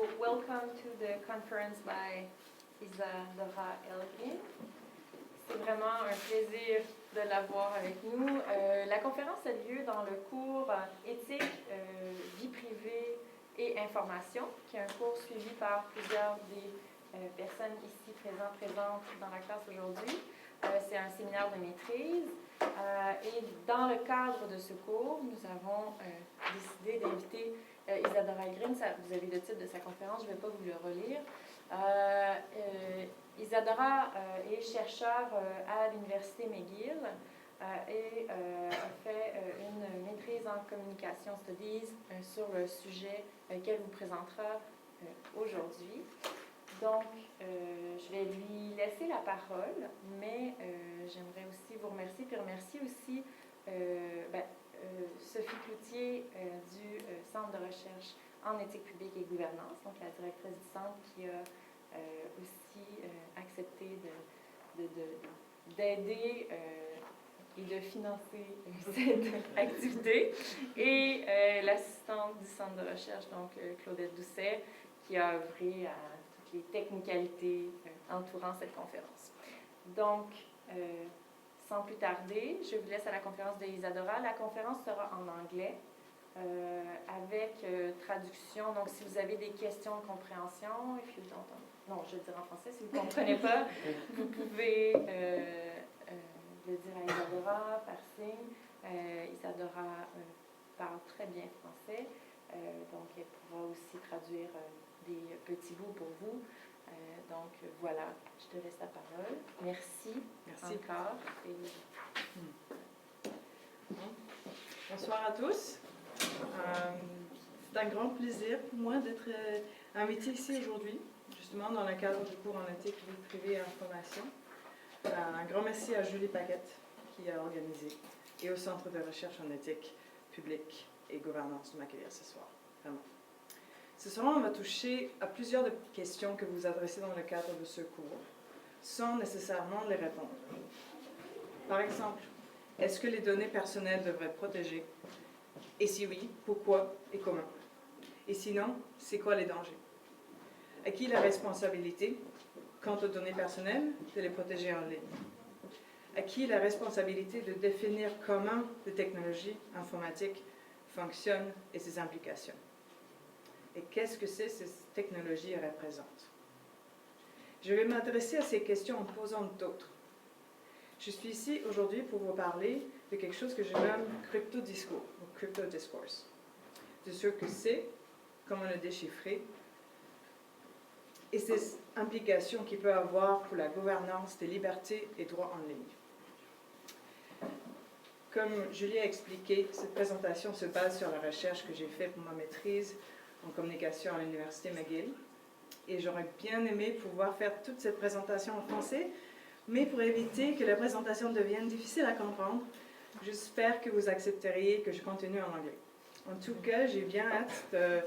So, welcome to the conference by Isadora Hellegren. C'est vraiment un plaisir de l'avoir avec nous. La conférence a lieu dans le cours éthique, vie privée et information, qui est un cours suivi par plusieurs des personnes ici présentes dans la classe aujourd'hui. C'est un séminaire de maîtrise. Et dans le cadre de ce cours, nous avons décidé d'inviter Isadora Hellegren. Vous avez le titre de sa conférence, je ne vais pas vous le relire. Isadora est chercheur à l'Université McGill et a fait une maîtrise en communication studies sur le sujet qu'elle vous présentera aujourd'hui. Donc, je vais lui laisser la parole, mais j'aimerais aussi vous remercier, puis remercier aussi Sophie Cloutier du Centre de recherche en éthique publique et gouvernance, donc la directrice du centre qui a aussi accepté d'aider et de financer cette activité, et l'assistante du centre de recherche, donc Claudette Doucet, qui a œuvré à les technicalités entourant cette conférence. Donc, sans plus tarder, je vous laisse à la conférence de Isadora. La conférence sera en anglais avec traduction. Donc, si vous avez des questions de compréhension, non, je le dirai en français. Si vous ne comprenez pas, vous pouvez le dire à Isadora par signe. Isadora parle très bien français, donc elle pourra aussi traduire des petits bouts pour vous. Donc voilà, je te laisse la parole. Merci encore. Bonsoir à tous. C'est un grand plaisir pour moi d'être invitée ici aujourd'hui, justement dans le cadre du cours en éthique, vie privée et information. Un grand merci à Julie Paquette qui a organisé et au Centre de recherche en éthique, publique et gouvernance de m'accueillir ce soir. Vraiment. Ce soir, on va toucher à plusieurs des questions que vous adressez dans le cadre de ce cours, sans nécessairement les répondre. Par exemple, est-ce que les données personnelles devraient être protégées? Et si oui, pourquoi et comment? Et sinon, c'est quoi les dangers? À qui la responsabilité, quant aux données personnelles, de les protéger en ligne? À qui la responsabilité de définir comment les technologies informatiques fonctionnent et ses implications? Et qu'est-ce que ces technologies représentent? Je vais m'adresser à ces questions en posant d'autres. Je suis ici aujourd'hui pour vous parler de quelque chose que je nomme crypto-discours, ou crypto-discourse, de ce que c'est, comment le déchiffrer, et ses implications qu'il peut avoir pour la gouvernance des libertés et droits en ligne. Comme Julie a expliqué, cette présentation se base sur la recherche que j'ai faite pour ma maîtrise en communication à l'Université McGill. Et j'aurais bien aimé pouvoir faire toute cette présentation en français, mais pour éviter que la présentation devienne difficile à comprendre, j'espère que vous accepteriez que je continue en anglais. En tout cas, j'ai bien hâte de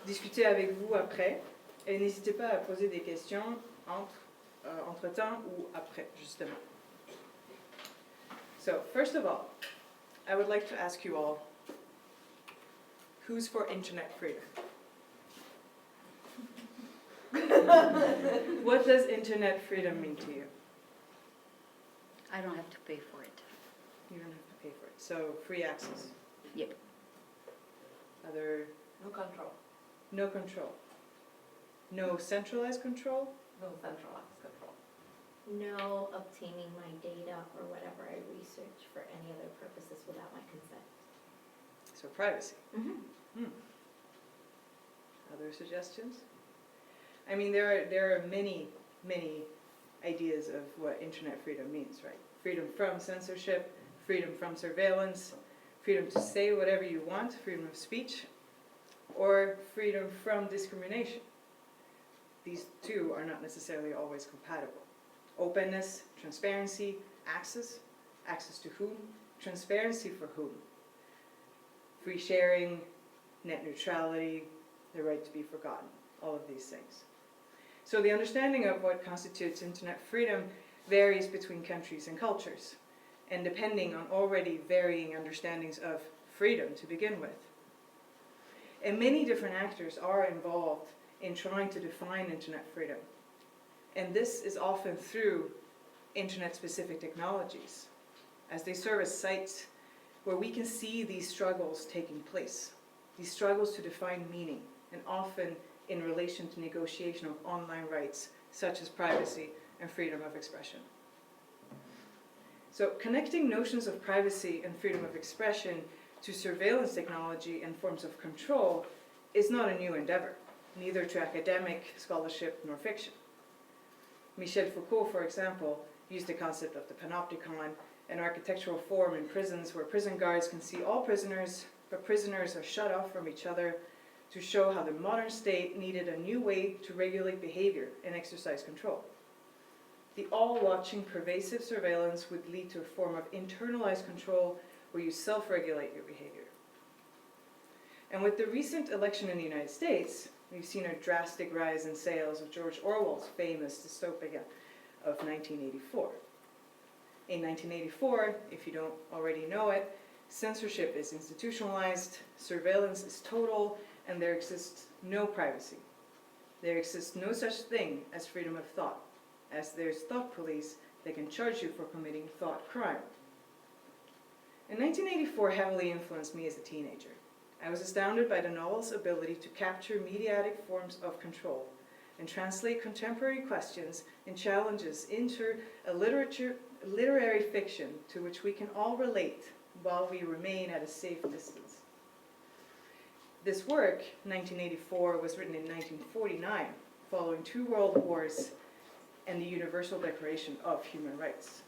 discuter avec vous après, et n'hésitez pas à poser des questions entre-temps ou après, justement. So, first of all, I would like to ask you all, who's for internet freedom? What does internet freedom mean to you? I don't have to pay for it. You don't have to pay for it. So, free access. Yep. Other... No control. No control. No centralized control? No centralized control. No obtaining my data or whatever I research for any other purposes without my consent. So, privacy. Mm-hmm. Other suggestions? I mean, there are many ideas of what internet freedom means, right? Freedom from censorship, freedom from surveillance, freedom to say whatever you want, freedom of speech, or freedom from discrimination. These two are not necessarily always compatible. Openness, transparency, access to whom, transparency for whom, free sharing, net neutrality, the right to be forgotten, all of these things. So the understanding of what constitutes internet freedom varies between countries and cultures, and depending on already varying understandings of freedom to begin with. And many different actors are involved in trying to define internet freedom. And this is often through internet-specific technologies, as they serve as sites where we can see these struggles taking place, these struggles to define meaning, and often in relation to negotiation of online rights, such as privacy and freedom of expression. So connecting notions of privacy and freedom of expression to surveillance technology and forms of control is not a new endeavor, neither to academic scholarship nor fiction. Michel Foucault, for example, used the concept of the panopticon, an architectural form in prisons where prison guards can see all prisoners, but prisoners are shut off from each other, to show how the modern state needed a new way to regulate behavior and exercise control. The all-watching pervasive surveillance would lead to a form of internalized control where you self-regulate your behavior. And with the recent election in the United States, we've seen a drastic rise in sales of George Orwell's famous dystopia of 1984. In 1984, if you don't already know it, censorship is institutionalized, surveillance is total, and there exists no privacy. There exists no such thing as freedom of thought. As there's thought police, they can charge you for committing thought crime. In 1984 heavily influenced me as a teenager. I was astounded by the novel's ability to capture mediatic forms of control and translate contemporary questions and challenges into a literary fiction to which we can all relate while we remain at a safe distance. This work, 1984, was written in 1949, following 2 world wars and the Universal Declaration of Human Rights.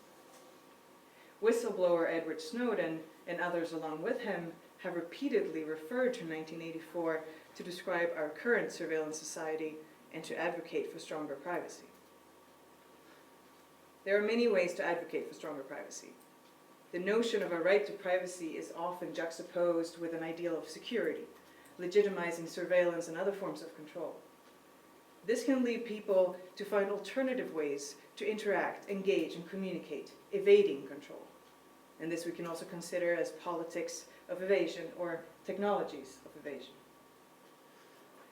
Whistleblower Edward Snowden and others along with him have repeatedly referred to 1984 to describe our current surveillance society and to advocate for stronger privacy. There are many ways to advocate for stronger privacy. The notion of a right to privacy is often juxtaposed with an ideal of security, legitimizing surveillance and other forms of control. This can lead people to find alternative ways to interact, engage, and communicate, evading control. And this we can also consider as politics of evasion or technologies of evasion.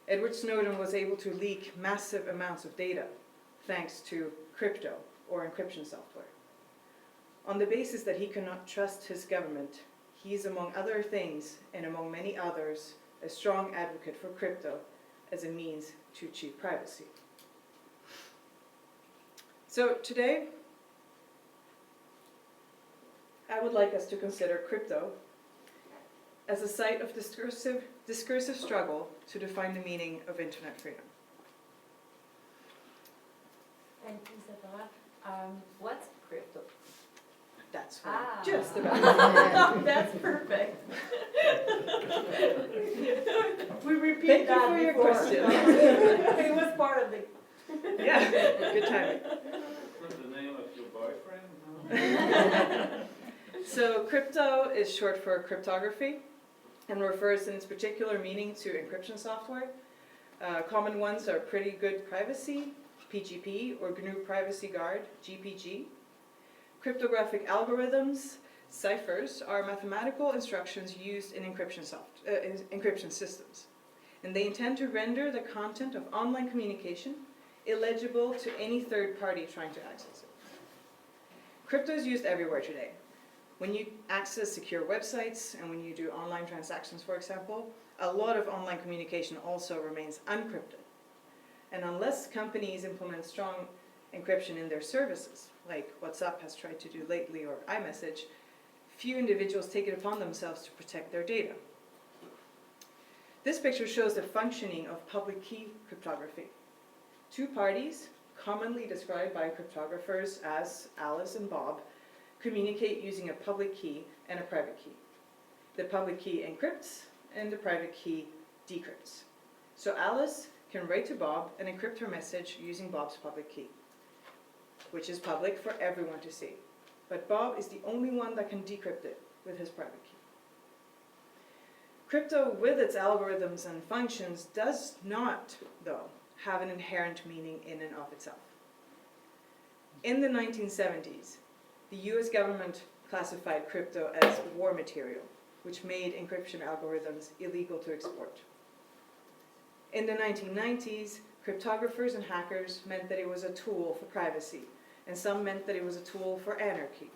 Edward Snowden was able to leak massive amounts of data thanks to crypto or encryption software. On the basis that he cannot trust his government, he is, among other things, and among many others, a strong advocate for crypto as a means to achieve privacy. So today, I would like us to consider crypto as a site of discursive struggle to define the meaning of internet freedom. And Isadora, what's crypto? That's what I'm just about. That's perfect. We repeat Thank that you for your before. question. It was part of the. Yeah, good timing. What's the name of your boyfriend? So crypto is short for cryptography and refers in its particular meaning to encryption software. Common ones are Pretty Good Privacy, PGP, or GNU Privacy Guard, GPG. Cryptographic algorithms, ciphers, are mathematical instructions used in encryption systems. And they intend to render the content of online communication illegible to any third party trying to access it. Crypto is used everywhere today. When you access secure websites and when you do online transactions, for example, a lot of online communication also remains unencrypted. And unless companies implement strong encryption in their services, like WhatsApp has tried to do lately or iMessage, few individuals take it upon themselves to protect their data. This picture shows the functioning of public key cryptography. 2 parties, commonly described by cryptographers as Alice and Bob, communicate using a public key and a private key. The public key encrypts and the private key decrypts. So Alice can write to Bob and encrypt her message using Bob's public key, which is public for everyone to see. But Bob is the only one that can decrypt it with his private key. Crypto, with its algorithms and functions, does not, though, have an inherent meaning in and of itself. In the 1970s, the US government classified crypto as war material, which made encryption algorithms illegal to export. In the 1990s, cryptographers and hackers meant that it was a tool for privacy, and some meant that it was a tool for anarchy.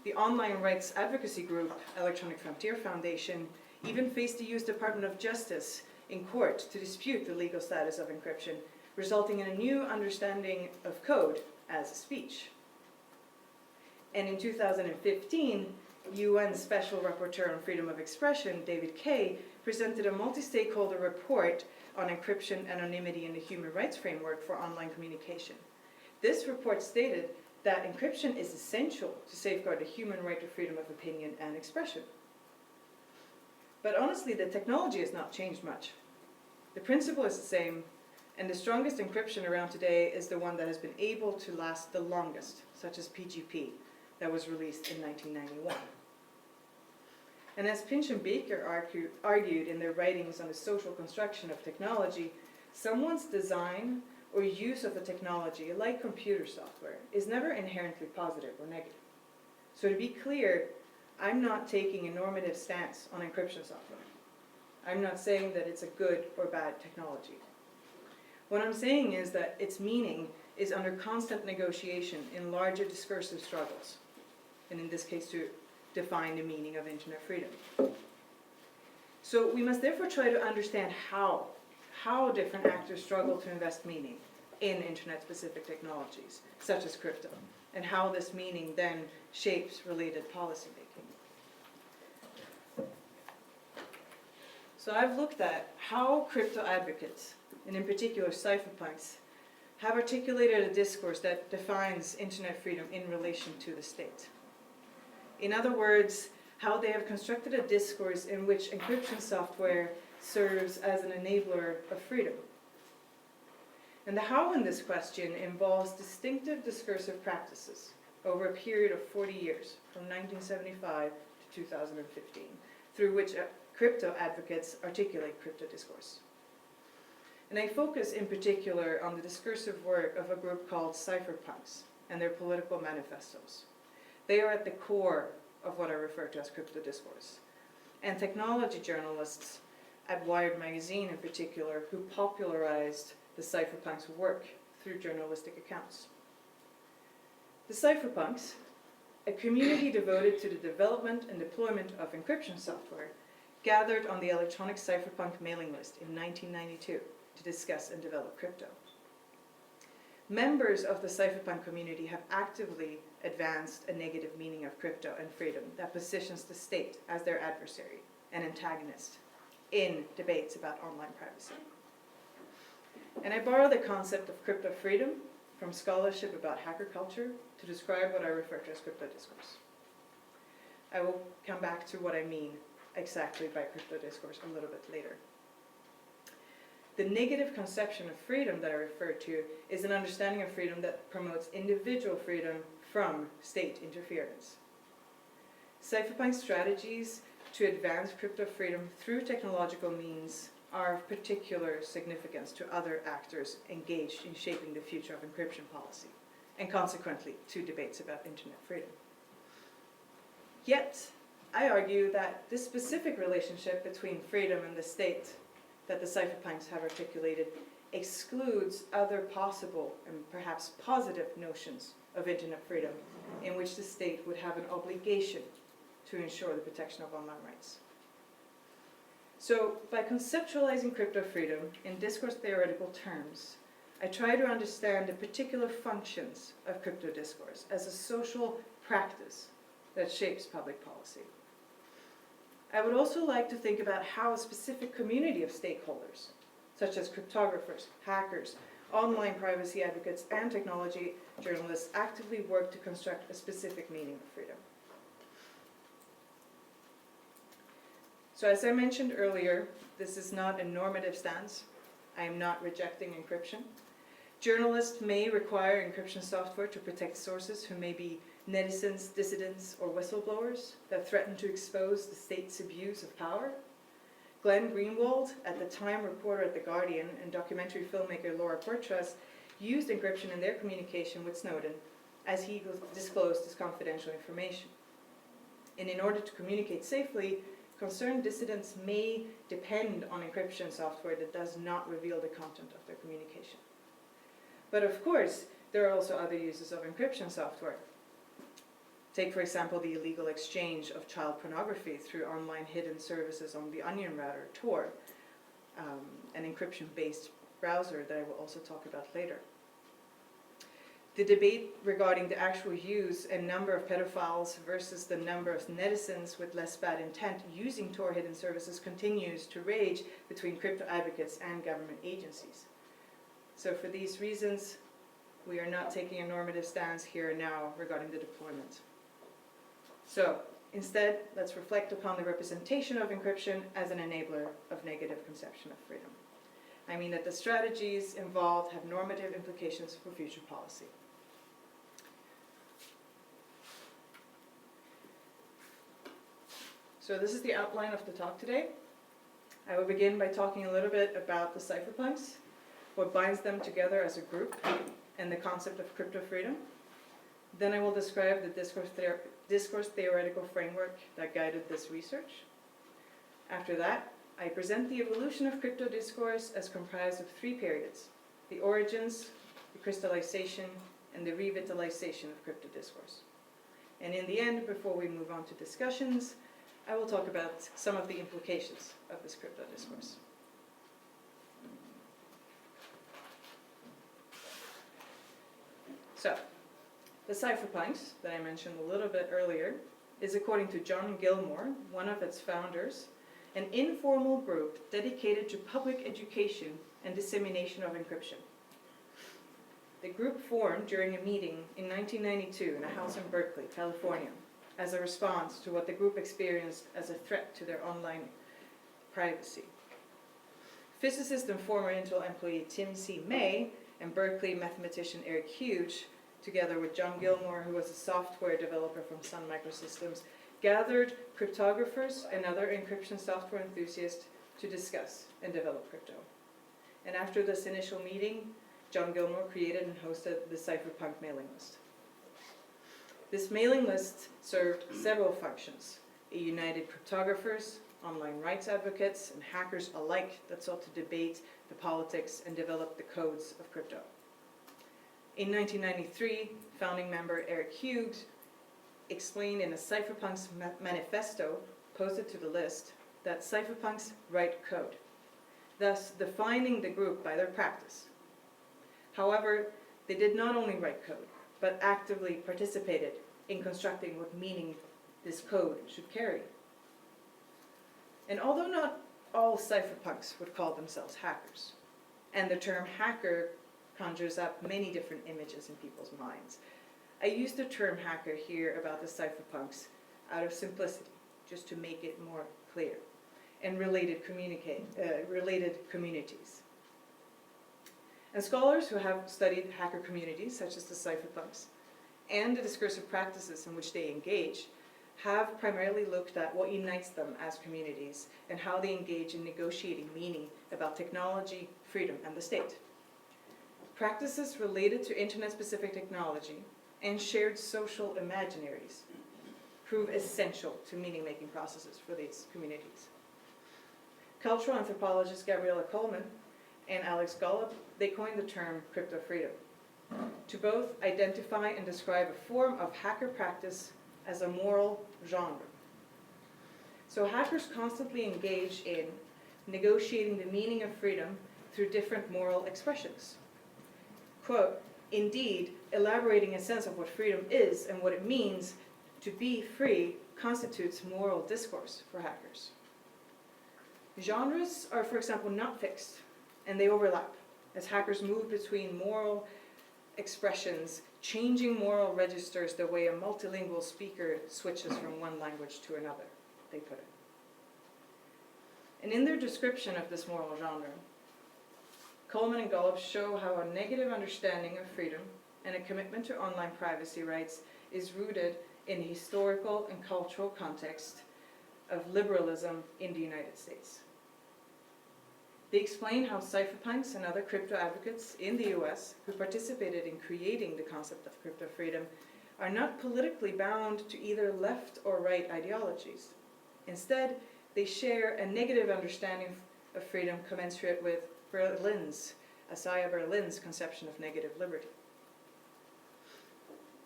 The online rights advocacy group, Electronic Frontier Foundation, even faced the US Department of Justice in court to dispute the legal status of encryption, resulting in a new understanding of code as speech. And in 2015, UN Special Rapporteur on Freedom of Expression, David Kay, presented a multi-stakeholder report on encryption, anonymity, and the human rights framework for online communication. This report stated that encryption is essential to safeguard the human right to freedom of opinion and expression. But honestly, the technology has not changed much. The principle is the same, and the strongest encryption around today is the one that has been able to last the longest, such as PGP, that was released in 1991. And as Pinch and Baker argued in their writings on the social construction of technology, someone's design or use of a technology, like computer software, is never inherently positive or negative. So to be clear, I'm not taking a normative stance on encryption software. I'm not saying that it's a good or bad technology. What I'm saying is that its meaning is under constant negotiation in larger discursive struggles, and in this case to define the meaning of internet freedom. So we must therefore try to understand how different actors struggle to invest meaning in internet-specific technologies, such as crypto, and how this meaning then shapes related policymaking. So I've looked at how crypto advocates, and in particular cypherpunks, have articulated a discourse that defines internet freedom in relation to the state. In other words, how they have constructed a discourse in which encryption software serves as an enabler of freedom. And the how in this question involves distinctive discursive practices over a period of 40 years, from 1975 to 2015, through which crypto advocates articulate crypto discourse. And I focus in particular on the discursive work of a group called cypherpunks and their political manifestos. They are at the core of what I refer to as crypto discourse. And technology journalists at Wired magazine in particular, who popularized the cypherpunks' work through journalistic accounts. The cypherpunks, a community devoted to the development and deployment of encryption software, gathered on the electronic cypherpunk mailing list in 1992 to discuss and develop crypto. Members of the cypherpunk community have actively advanced a negative meaning of crypto and freedom that positions the state as their adversary and antagonist in debates about online privacy. And I borrow the concept of crypto freedom from scholarship about hacker culture to describe what I refer to as crypto discourse. I will come back to what I mean exactly by crypto discourse a little bit later. The negative conception of freedom that I refer to is an understanding of freedom that promotes individual freedom from state interference. Cypherpunk strategies to advance crypto freedom through technological means are of particular significance to other actors engaged in shaping the future of encryption policy, and consequently to debates about internet freedom. Yet, I argue that this specific relationship between freedom and the state that the cypherpunks have articulated excludes other possible and perhaps positive notions of internet freedom in which the state would have an obligation to ensure the protection of online rights. So, by conceptualizing crypto freedom in discourse theoretical terms, I try to understand the particular functions of crypto discourse as a social practice that shapes public policy. I would also like to think about how a specific community of stakeholders, such as cryptographers, hackers, online privacy advocates, and technology journalists actively work to construct a specific meaning of freedom. So as I mentioned earlier, this is not a normative stance. I am not rejecting encryption. Journalists may require encryption software to protect sources who may be netizens, dissidents, or whistleblowers that threaten to expose the state's abuse of power. Glenn Greenwald, at the time reporter at The Guardian, and documentary filmmaker Laura Poitras used encryption in their communication with Snowden as he disclosed his confidential information. And in order to communicate safely, concerned dissidents may depend on encryption software that does not reveal the content of their communication. But of course, there are also other uses of encryption software. Take, for example, the illegal exchange of child pornography through online hidden services on the Onion router, Tor, an encryption-based browser that I will also talk about later. The debate regarding the actual use and number of pedophiles versus the number of netizens with less bad intent using Tor hidden services continues to rage between crypto advocates and government agencies. So for these reasons, we are not taking a normative stance here and now regarding the deployment. So instead, let's reflect upon the representation of encryption as an enabler of negative conception of freedom. I mean that the strategies involved have normative implications for future policy. So this is the outline of the talk today. I will begin by talking a little bit about the cypherpunks, what binds them together as a group, and the concept of crypto freedom. Then I will describe the discourse theoretical framework that guided this research. After that, I present the evolution of crypto discourse as comprised of 3 periods: the origins, the crystallization, and the revitalization of crypto discourse. And in the end, before we move on to discussions, I will talk about some of the implications of this crypto discourse. So, the cypherpunks that I mentioned a little bit earlier is, according to John Gilmore, one of its founders, an informal group dedicated to public education and dissemination of encryption. The group formed during a meeting in 1992 in a house in Berkeley, California, as a response to what the group experienced as a threat to their online privacy. Physicist and former Intel employee Tim C. May and Berkeley mathematician Eric Hughes, together with John Gilmore, who was a software developer from Sun Microsystems, gathered cryptographers and other encryption software enthusiasts to discuss and develop crypto. And after this initial meeting, John Gilmore created and hosted the cypherpunk mailing list. This mailing list served several functions: it united cryptographers, online rights advocates, and hackers alike that sought to debate the politics and develop the codes of crypto. In 1993, founding member Eric Hughes explained in a cypherpunks manifesto posted to the list that cypherpunks write code, thus defining the group by their practice. However, they did not only write code, but actively participated in constructing what meaning this code should carry. And although not all cypherpunks would call themselves hackers, and the term hacker conjures up many different images in people's minds, I use the term hacker here about the cypherpunks out of simplicity, just to make it more clear, and related communities. And scholars who have studied hacker communities, such as the cypherpunks, and the discursive practices in which they engage, have primarily looked at what unites them as communities and how they engage in negotiating meaning about technology, freedom, and the state. Practices related to internet-specific technology and shared social imaginaries prove essential to meaning-making processes for these communities. Cultural anthropologist Gabriella Coleman and Alex Golub, they coined the term crypto freedom to both identify and describe a form of hacker practice as a moral genre. So hackers constantly engage in negotiating the meaning of freedom through different moral expressions. Quote, indeed, elaborating a sense of what freedom is and what it means to be free constitutes moral discourse for hackers. Genres are, for example, not fixed, and they overlap as hackers move between moral expressions, changing moral registers the way a multilingual speaker switches from one language to another, they put it. And in their description of this moral genre, Coleman and Golub show how a negative understanding of freedom and a commitment to online privacy rights is rooted in the historical and cultural context of liberalism in the United States. They explain how cypherpunks and other crypto advocates in the US who participated in creating the concept of crypto freedom are not politically bound to either left or right ideologies. Instead, they share a negative understanding of freedom commensurate with Asaya Berlin's conception of negative liberty.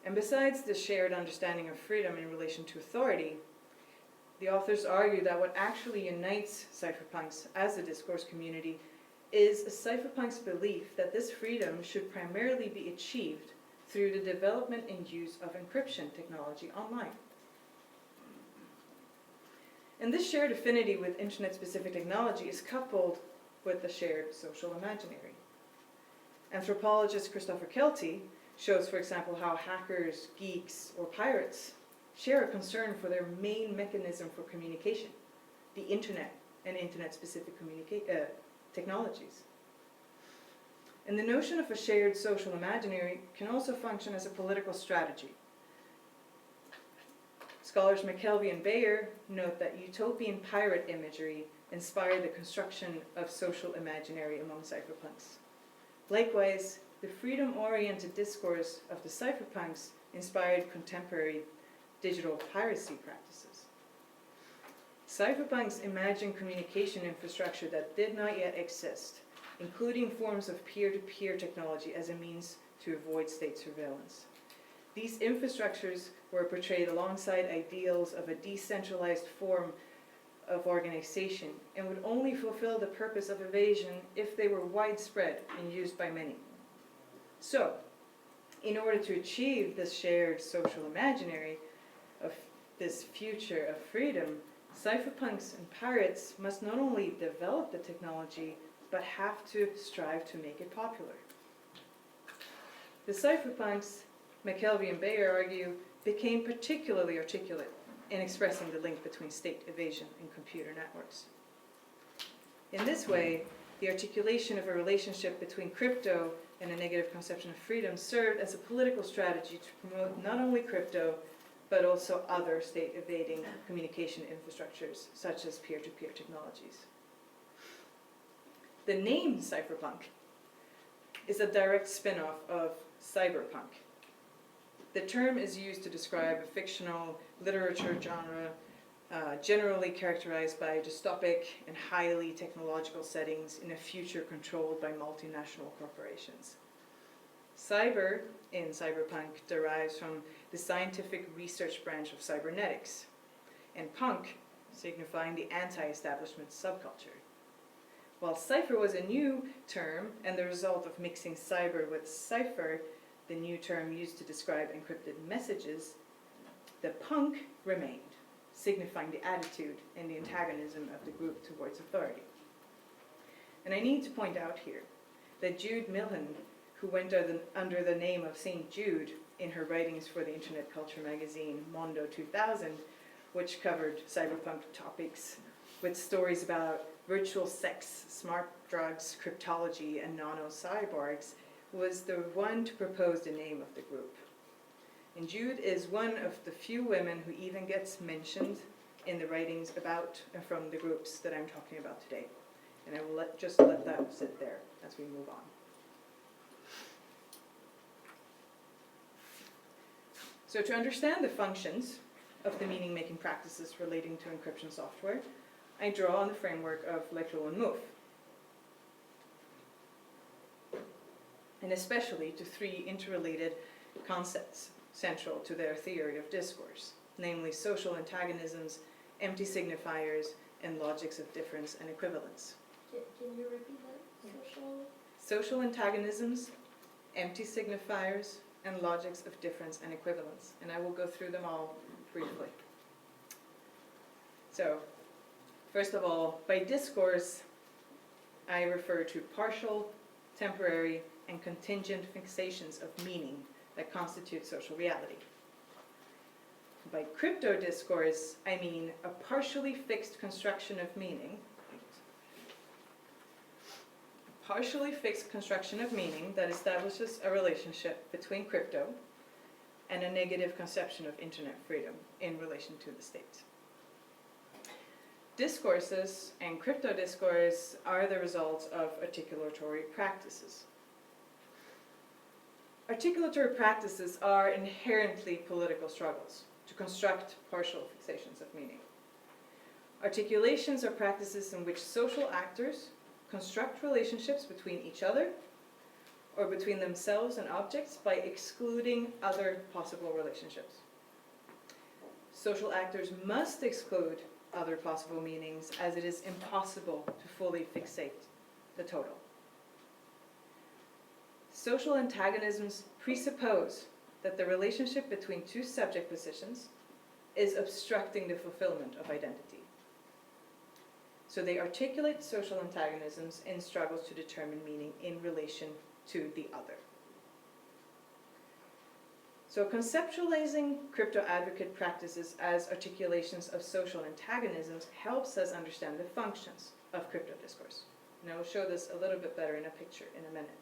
And besides the shared understanding of freedom in relation to authority, the authors argue that what actually unites cypherpunks as a discourse community is a cypherpunk's belief that this freedom should primarily be achieved through the development and use of encryption technology online. And this shared affinity with internet-specific technology is coupled with the shared social imaginary. Anthropologist Christopher Kelty shows, for example, how hackers, geeks, or pirates share a concern for their main mechanism for communication, the internet and internet-specific technologies. And the notion of a shared social imaginary can also function as a political strategy. Scholars McKelvey and Bayer note that utopian pirate imagery inspired the construction of social imaginary among cypherpunks. Likewise, the freedom-oriented discourse of the cypherpunks inspired contemporary digital piracy practices. Cypherpunks imagined communication infrastructure that did not yet exist, including forms of peer-to-peer technology as a means to avoid state surveillance. These infrastructures were portrayed alongside ideals of a decentralized form of organization and would only fulfill the purpose of evasion if they were widespread and used by many. So, in order to achieve this shared social imaginary of this future of freedom, cypherpunks and pirates must not only develop the technology, but have to strive to make it popular. The cypherpunks, McKelvey and Bayer argue, became particularly articulate in expressing the link between state evasion and computer networks. In this way, the articulation of a relationship between crypto and a negative conception of freedom served as a political strategy to promote not only crypto, but also other state-evading communication infrastructures, such as peer-to-peer technologies. The name cypherpunk is a direct spin-off of cyberpunk. The term is used to describe a fictional literature genre generally characterized by dystopic and highly technological settings in a future controlled by multinational corporations. Cyber in cyberpunk derives from the scientific research branch of cybernetics, and punk signifying the anti-establishment subculture. While cipher was a new term and the result of mixing cyber with cipher, the new term used to describe encrypted messages, the punk remained, signifying the attitude and the antagonism of the group towards authority. And I need to point out here that Jude Milhan, who went under the name of St. Jude in her writings for the internet culture magazine Mondo 2000, which covered cyberpunk topics with stories about virtual sex, smart drugs, cryptology, and nano-cyborgs, was the one to propose the name of the group. And Jude is one of the few women who even gets mentioned in the writings about and from the groups that I'm talking about today. And I will just let that sit there as we move on. So to understand the functions of the meaning-making practices relating to encryption software, I draw on the framework of Leclerc and Mouffe, and especially to three interrelated concepts central to their theory of discourse, namely social antagonisms, empty signifiers, and logics of difference and equivalence. Can you repeat that? Social antagonisms, empty signifiers, and logics of difference and equivalence. And I will go through them all briefly. So, first of all, by discourse, I refer to partial, temporary, and contingent fixations of meaning that constitute social reality. By crypto discourse, I mean a partially fixed construction of meaning, that establishes a relationship between crypto and a negative conception of internet freedom in relation to the state. Discourses and crypto discourse are the results of articulatory practices. Articulatory practices are inherently political struggles to construct partial fixations of meaning. Articulations are practices in which social actors construct relationships between each other or between themselves and objects by excluding other possible relationships. Social actors must exclude other possible meanings as it is impossible to fully fixate the total. Social antagonisms presuppose that the relationship between two subject positions is obstructing the fulfillment of identity. So they articulate social antagonisms in struggles to determine meaning in relation to the other. So conceptualizing crypto-advocate practices as articulations of social antagonisms helps us understand the functions of crypto discourse. And I will show this a little bit better in a picture in a minute.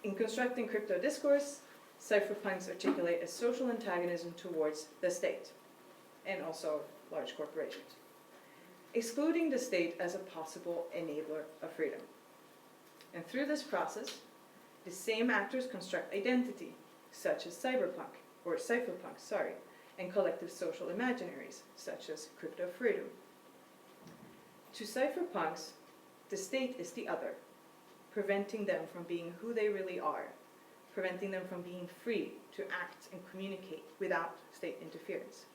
In constructing crypto discourse, cypherpunks articulate a social antagonism towards the state and also large corporations, excluding the state as a possible enabler of freedom. And through this process, the same actors construct identity, such as cypherpunks, and collective social imaginaries, such as crypto freedom. To cypherpunks, the state is the other, preventing them from being who they really are, preventing them from being free to act and communicate without state interference.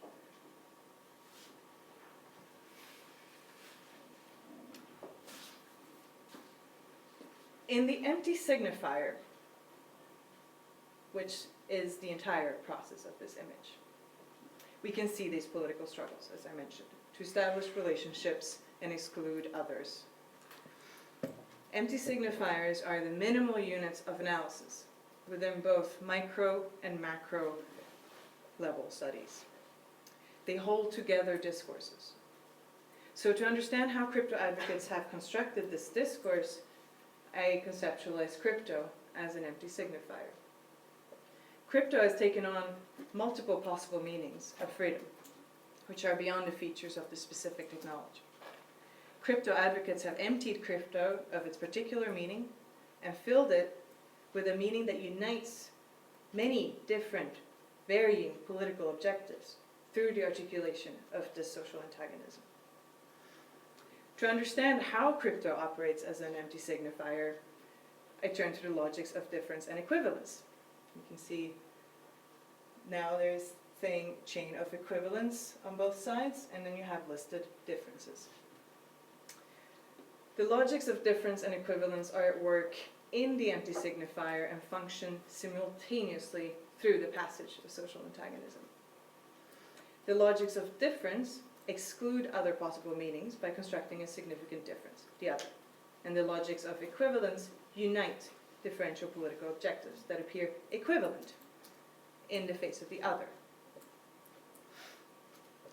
In the empty signifier, which is the entire process of this image, we can see these political struggles, as I mentioned, to establish relationships and exclude others. Empty signifiers are the minimal units of analysis within both micro and macro level studies. They hold together discourses. So to understand how crypto advocates have constructed this discourse, I conceptualize crypto as an empty signifier. Crypto has taken on multiple possible meanings of freedom, which are beyond the features of the specific technology. Crypto advocates have emptied crypto of its particular meaning and filled it with a meaning that unites many different, varying political objectives through the articulation of this social antagonism. To understand how crypto operates as an empty signifier, I turn to the logics of difference and equivalence. You can see now there's saying chain of equivalence on both sides, and then you have listed differences. The logics of difference and equivalence are at work in the empty signifier and function simultaneously through the passage of social antagonism. The logics of difference exclude other possible meanings by constructing a significant difference, the other. And the logics of equivalence unite differential political objectives that appear equivalent in the face of the other.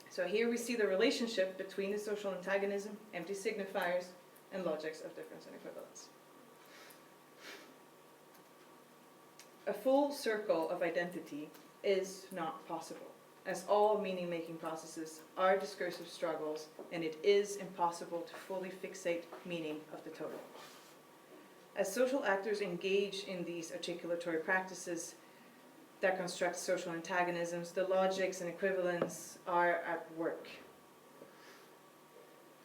So here we see the relationship between the social antagonism, empty signifiers, and logics of difference and equivalence. A full circle of identity is not possible, as all meaning-making processes are discursive struggles, and it is impossible to fully fixate meaning of the total. As social actors engage in these articulatory practices that construct social antagonisms, the logics and equivalence are at work.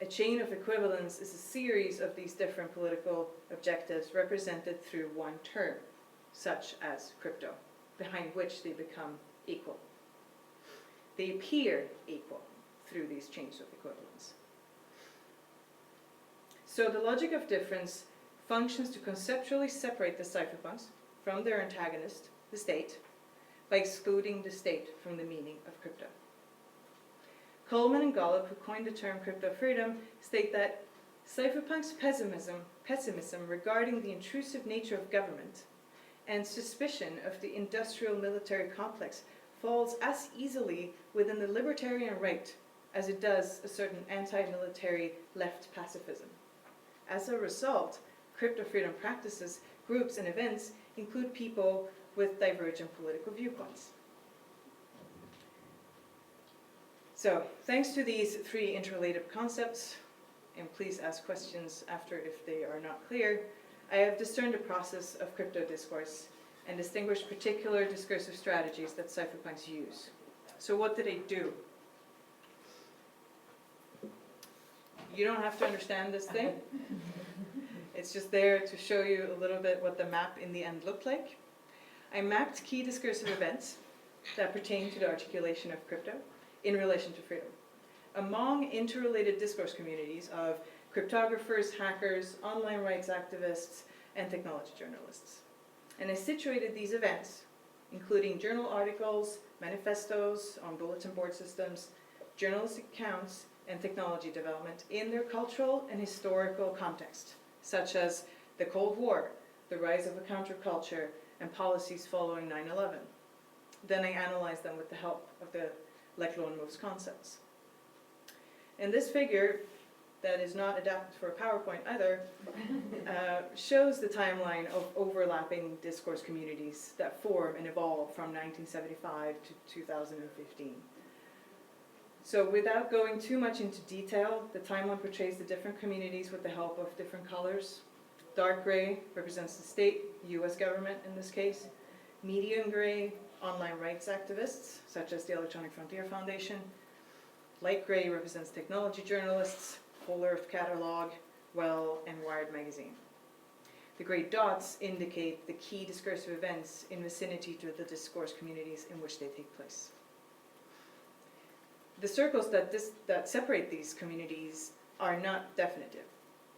A chain of equivalence is a series of these different political objectives represented through one term, such as crypto, behind which they become equal. They appear equal through these chains of equivalence. So the logic of difference functions to conceptually separate the cypherpunks from their antagonist, the state, by excluding the state from the meaning of crypto. Coleman and Golub, who coined the term crypto freedom, state that cypherpunks' pessimism regarding the intrusive nature of government and suspicion of the industrial military complex falls as easily within the libertarian right as it does a certain anti-military left pacifism. As a result, crypto freedom practices, groups, and events include people with divergent political viewpoints. So, thanks to these three interrelated concepts, and please ask questions after if they are not clear, I have discerned the process of crypto discourse and distinguished particular discursive strategies that cypherpunks use. So what do they do? You don't have to understand this thing. It's just there to show you a little bit what the map in the end looked like. I mapped key discursive events that pertain to the articulation of crypto in relation to freedom among interrelated discourse communities of cryptographers, hackers, online rights activists, and technology journalists. And I situated these events, including journal articles, manifestos on bulletin board systems, journalistic accounts, and technology development in their cultural and historical context, such as the Cold War, the rise of a counterculture, and policies following 9/11. Then I analyzed them with the help of the Like Lone Moves concepts. And this figure, that is not adapted for a PowerPoint either, shows the timeline of overlapping discourse communities that form and evolve from 1975 to 2015. So without going too much into detail, the timeline portrays the different communities with the help of different colors. Dark gray represents the state, US government in this case. Medium gray, online rights activists, such as the Electronic Frontier Foundation. Light gray represents technology journalists, Whole Earth Catalog, Well, and Wired Magazine. The gray dots indicate the key discursive events in vicinity to the discourse communities in which they take place. The circles that separate these communities are not definitive.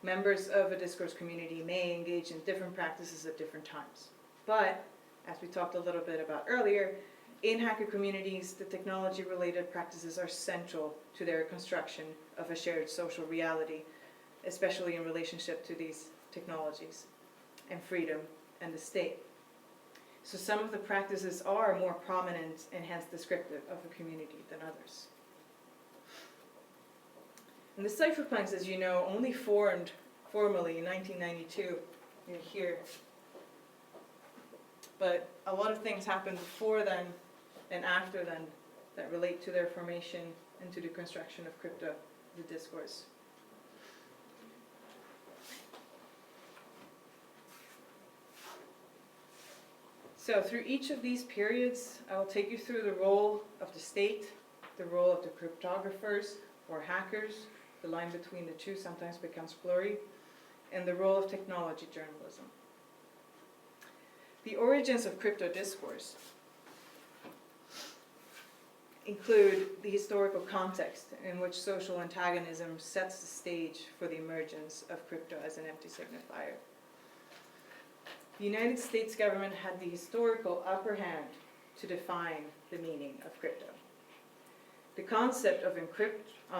Members of a discourse community may engage in different practices at different times. But, as we talked a little bit about earlier, in hacker communities, the technology-related practices are central to their construction of a shared social reality, especially in relationship to these technologies and freedom and the state. So some of the practices are more prominent and hence descriptive of a community than others. And the cypherpunks, as you know, only formed formally in 1992 here. But a lot of things happened before then and after then that relate to their formation and to the construction of crypto, the discourse. So through each of these periods, I will take you through the role of the state, the role of the cryptographers or hackers, the line between the two sometimes becomes blurry, and the role of technology journalism. The origins of crypto discourse include the historical context in which social antagonism sets the stage for the emergence of crypto as an empty signifier. The United States government had the historical upper hand to define the meaning of crypto. The concept of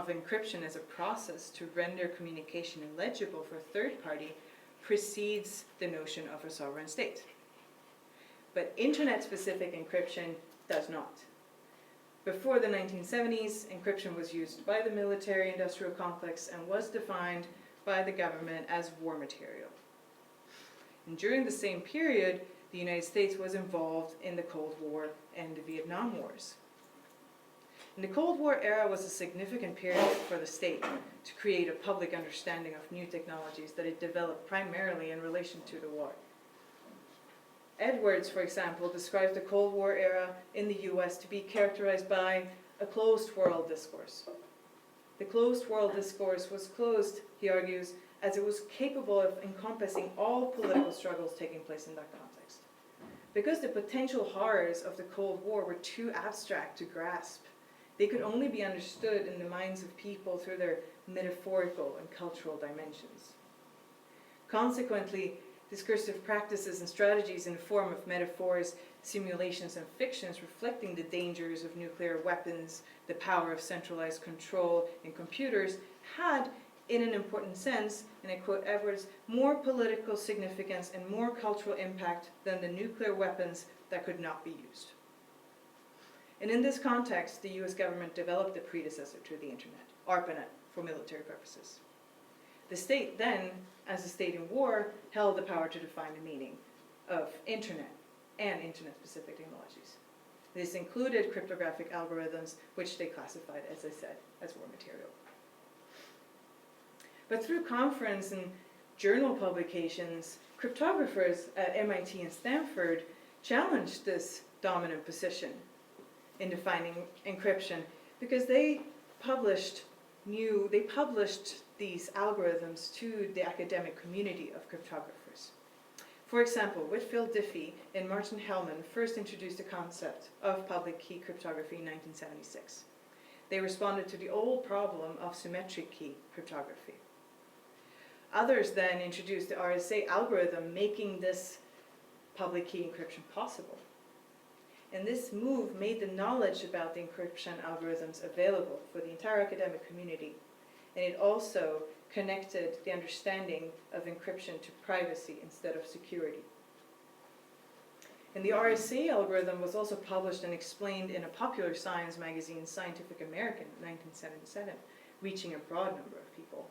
encryption as a process to render communication illegible for a third party precedes the notion of a sovereign state. But internet-specific encryption does not. Before the 1970s, encryption was used by the military-industrial complex and was defined by the government as war material. And during the same period, the United States was involved in the Cold War and the Vietnam Wars. And the Cold War era was a significant period for the state to create a public understanding of new technologies that it developed primarily in relation to the war. Edwards, for example, describes the Cold War era in the US to be characterized by a closed world discourse. The closed world discourse was closed, he argues, as it was capable of encompassing all political struggles taking place in that context. Because the potential horrors of the Cold War were too abstract to grasp, they could only be understood in the minds of people through their metaphorical and cultural dimensions. Consequently, discursive practices and strategies in the form of metaphors, simulations, and fictions reflecting the dangers of nuclear weapons, the power of centralized control in computers, had, in an important sense, and I quote Edwards, more political significance and more cultural impact than the nuclear weapons that could not be used. And in this context, the US government developed the predecessor to the internet, ARPANET, for military purposes. The state then, as a state in war, held the power to define the meaning of internet and internet-specific technologies. This included cryptographic algorithms, which they classified, as I said, as war material. But through conference and journal publications, cryptographers at MIT and Stanford challenged this dominant position in defining encryption because they published they published these algorithms to the academic community of cryptographers. For example, Whitfield Diffie and Martin Hellman first introduced the concept of public key cryptography in 1976. They responded to the old problem of symmetric key cryptography. Others then introduced the RSA algorithm, making this public key encryption possible. And this move made the knowledge about the encryption algorithms available for the entire academic community. And it also connected the understanding of encryption to privacy instead of security. And the RSA algorithm was also published and explained in a popular science magazine, Scientific American, in 1977, reaching a broad number of people.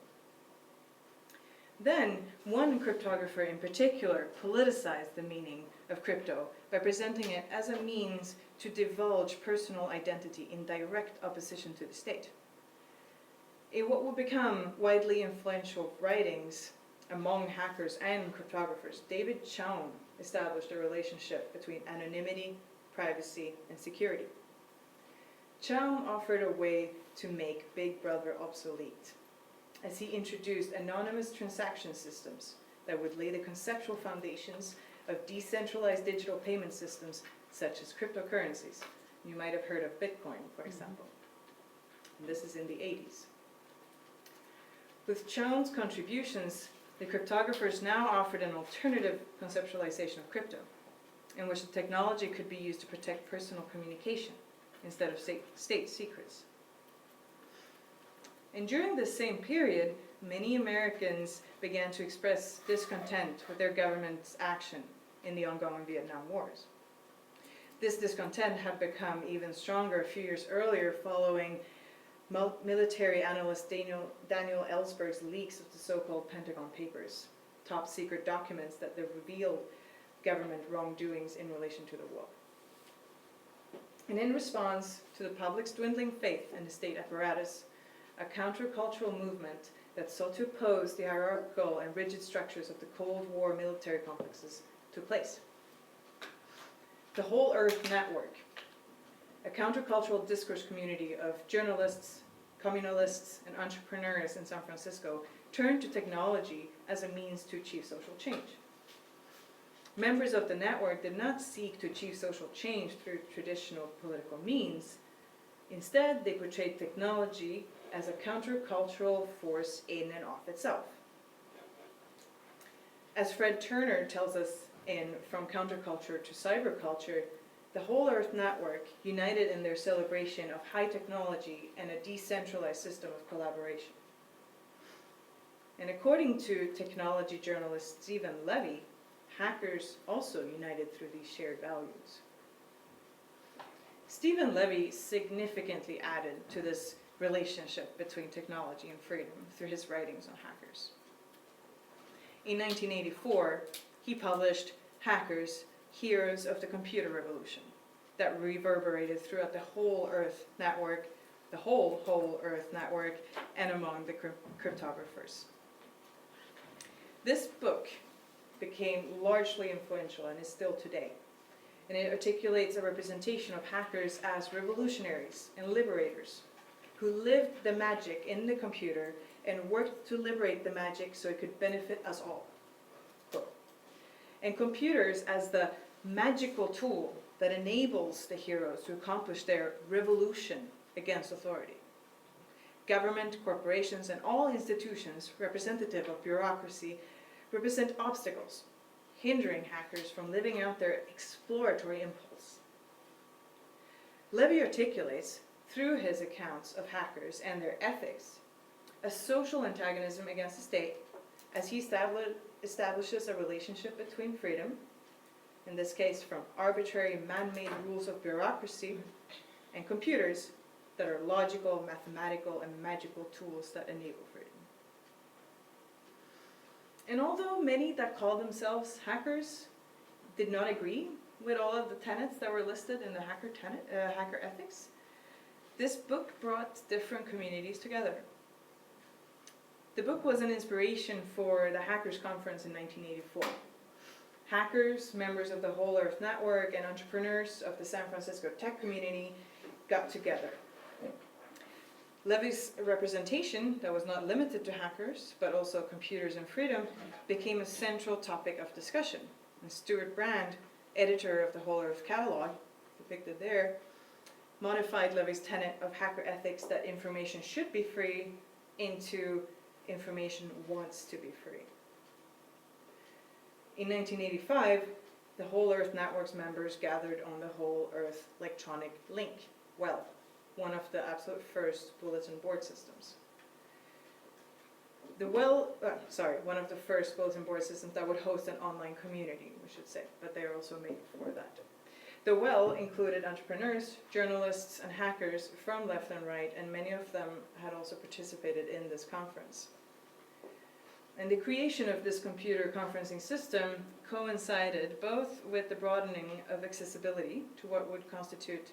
Then, one cryptographer in particular politicized the meaning of crypto by presenting it as a means to divulge personal identity in direct opposition to the state. In what would become widely influential writings among hackers and cryptographers, David Chaum established a relationship between anonymity, privacy, and security. Chaum offered a way to make Big Brother obsolete, as he introduced anonymous transaction systems that would lay the conceptual foundations of decentralized digital payment systems such as cryptocurrencies. You might have heard of Bitcoin, for example. And this is in the 80s. With Chaum's contributions, the cryptographers now offered an alternative conceptualization of crypto, in which the technology could be used to protect personal communication instead of state secrets. And during this same period, many Americans began to express discontent with their government's action in the ongoing Vietnam Wars. This discontent had become even stronger a few years earlier following military analyst Daniel Ellsberg's leaks of the so-called Pentagon Papers, top secret documents that revealed government wrongdoings in relation to the war. And in response to the public's dwindling faith in the state apparatus, a countercultural movement that sought to oppose the hierarchical and rigid structures of the Cold War military complexes took place. The Whole Earth Network, a countercultural discourse community of journalists, communalists, and entrepreneurs in San Francisco, turned to technology as a means to achieve social change. Members of the network did not seek to achieve social change through traditional political means. Instead, they portrayed technology as a countercultural force in and of itself. As Fred Turner tells us in From Counterculture to Cyberculture, the Whole Earth Network united in their celebration of high technology and a decentralized system of collaboration. And according to technology journalist Stephen Levy, hackers also united through these shared values. Stephen Levy significantly added to this relationship between technology and freedom through his writings on hackers. In 1984, he published Hackers, Heroes of the Computer Revolution, that reverberated throughout the whole Earth network, the whole Earth network, and among the cryptographers. This book became largely influential and is still today, and it articulates a representation of hackers as revolutionaries and liberators who lived the magic in the computer and worked to liberate the magic so it could benefit us all. And computers as the magical tool that enables the heroes to accomplish their revolution against authority. Government, corporations, and all institutions representative of bureaucracy represent obstacles, hindering hackers from living out their exploratory impulse. Levy articulates, through his accounts of hackers and their ethics, a social antagonism against the state as he establishes a relationship between freedom, in this case from arbitrary man-made rules of bureaucracy, and computers that are logical, mathematical, and magical tools that enable freedom. And although many that call themselves hackers did not agree with all of the tenets that were listed in the hacker ethics, this book brought different communities together. The book was an inspiration for the Hackers Conference in 1984. Hackers, members of the Whole Earth Network, and entrepreneurs of the San Francisco tech community got together. Levy's representation, that was not limited to hackers, but also computers and freedom, became a central topic of discussion. And Stuart Brand, editor of the Whole Earth Catalog, depicted there, modified Levy's tenet of hacker ethics that information should be free into information wants to be free. In 1985, the Whole Earth Network's members gathered on the Whole Earth Electronic Link, WELL, one of the absolute first bulletin board systems. One of the first bulletin board systems that would host an online community, we should say, but they were also made before that. The WELL included entrepreneurs, journalists, and hackers from left and right, and many of them had also participated in this conference. And the creation of this computer conferencing system coincided both with the broadening of accessibility to what would constitute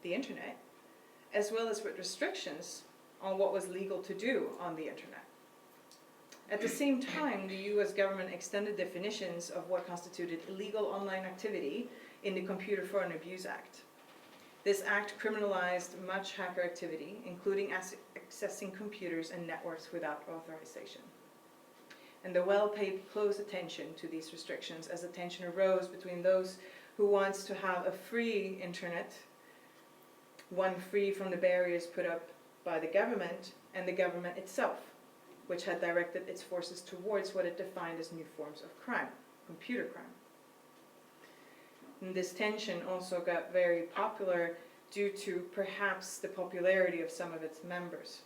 the internet, as well as with restrictions on what was legal to do on the internet. At the same time, the US government extended definitions of what constituted illegal online activity in the Computer Fraud and Abuse Act. This act criminalized much hacker activity, including accessing computers and networks without authorization. And the WELL paid close attention to these restrictions as the tension arose between those who wants to have a free internet, one free from the barriers put up by the government, and the government itself, which had directed its forces towards what it defined as new forms of crime, computer crime. And this tension also got very popular due to perhaps the popularity of some of its members.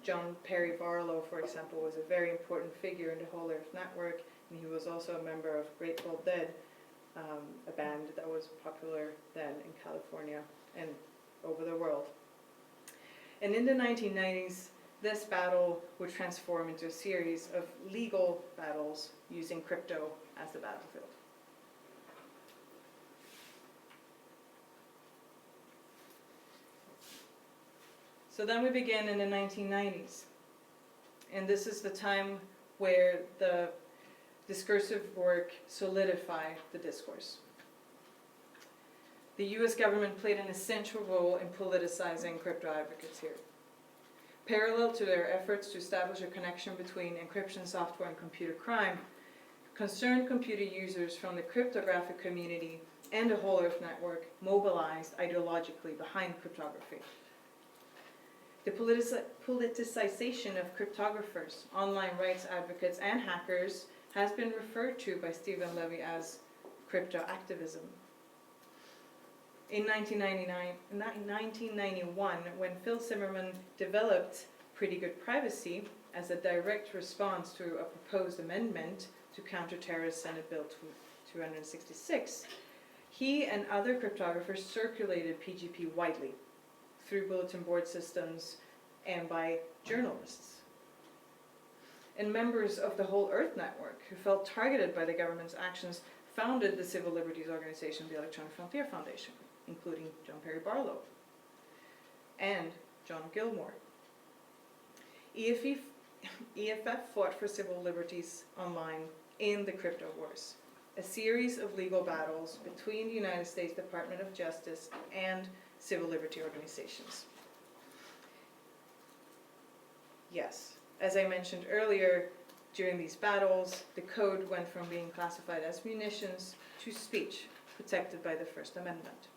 John Perry Barlow, for example, was a very important figure in the Whole Earth Network, and he was also a member of Grateful Dead, a band that was popular then in California and over the world. And in the 1990s, this battle would transform into a series of legal battles using crypto as the battlefield. So then we begin in the 1990s. And this is the time where the discursive work solidified the discourse. The US government played an essential role in politicizing crypto advocates here. Parallel to their efforts to establish a connection between encryption software and computer crime, concerned computer users from the cryptographic community and the Whole Earth Network mobilized ideologically behind cryptography. The politicization of cryptographers, online rights advocates, and hackers has been referred to by Stephen Levy as crypto activism. In 1991, when Phil Zimmermann developed Pretty Good Privacy as a direct response to a proposed amendment to counter-terrorist Senate Bill 266, he and other cryptographers circulated PGP widely through bulletin board systems and by journalists. And members of the Whole Earth Network, who felt targeted by the government's actions, founded the civil liberties organization, the Electronic Frontier Foundation, including John Perry Barlow and John Gilmore. EFF fought for civil liberties online in the crypto wars, a series of legal battles between the United States Department of Justice and civil liberty organizations. Yes, as I mentioned earlier, during these battles, the code went from being classified as munitions to speech, protected by the First Amendment.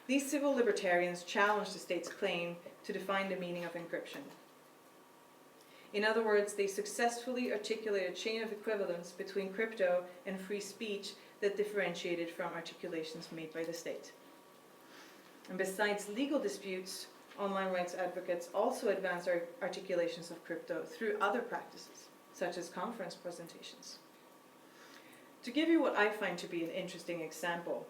These civil libertarians challenged the state's claim to define the meaning of encryption. In other words, they successfully articulated a chain of equivalence between crypto and free speech that differentiated from articulations made by the state. And besides legal disputes, online rights advocates also advanced articulations of crypto through other practices, such as conference presentations. To give you what I find to be an interesting example,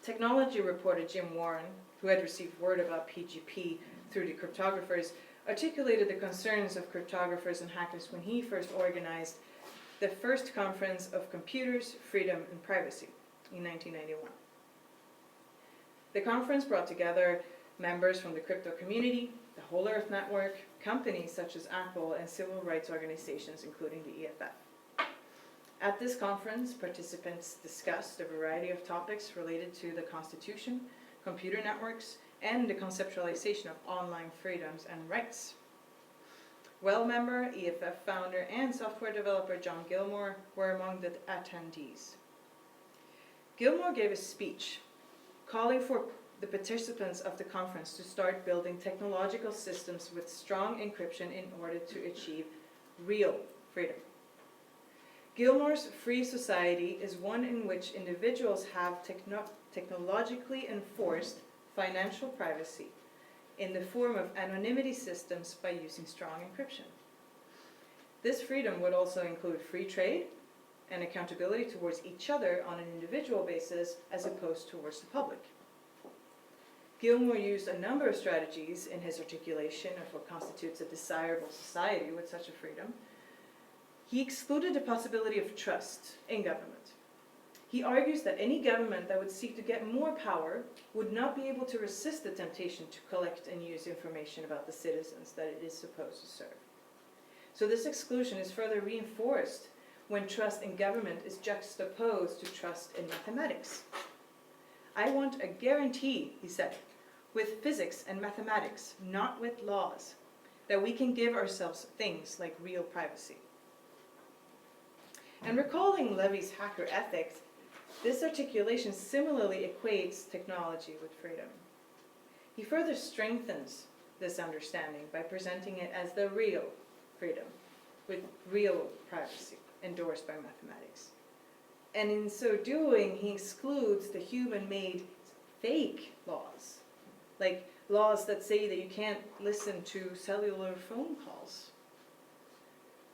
technology reporter Jim Warren, who had received word about PGP through the cryptographers, articulated the concerns of cryptographers and hackers when he first organized the first conference of computers, freedom, and privacy in 1991. The conference brought together members from the crypto community, the Whole Earth Network, companies such as Apple, and civil rights organizations, including the EFF. At this conference, participants discussed a variety of topics related to the Constitution, computer networks, and the conceptualization of online freedoms and rights. Well member, EFF founder, and software developer John Gilmore were among the attendees. Gilmore gave a speech calling for the participants of the conference to start building technological systems with strong encryption in order to achieve real freedom. Gilmore's free society is one in which individuals have technologically enforced financial privacy in the form of anonymity systems by using strong encryption. This freedom would also include free trade and accountability towards each other on an individual basis as opposed towards the public. Gilmore used a number of strategies in his articulation of what constitutes a desirable society with such a freedom. He excluded the possibility of trust in government. He argues that any government that would seek to get more power would not be able to resist the temptation to collect and use information about the citizens that it is supposed to serve. So this exclusion is further reinforced when trust in government is juxtaposed to trust in mathematics. I want a guarantee, he said, with physics and mathematics, not with laws, that we can give ourselves things like real privacy. And recalling Levy's hacker ethics, this articulation similarly equates technology with freedom. He further strengthens this understanding by presenting it as the real freedom, with real privacy, endorsed by mathematics. And in so doing, he excludes the human-made fake laws, like laws that say that you can't listen to cellular phone calls.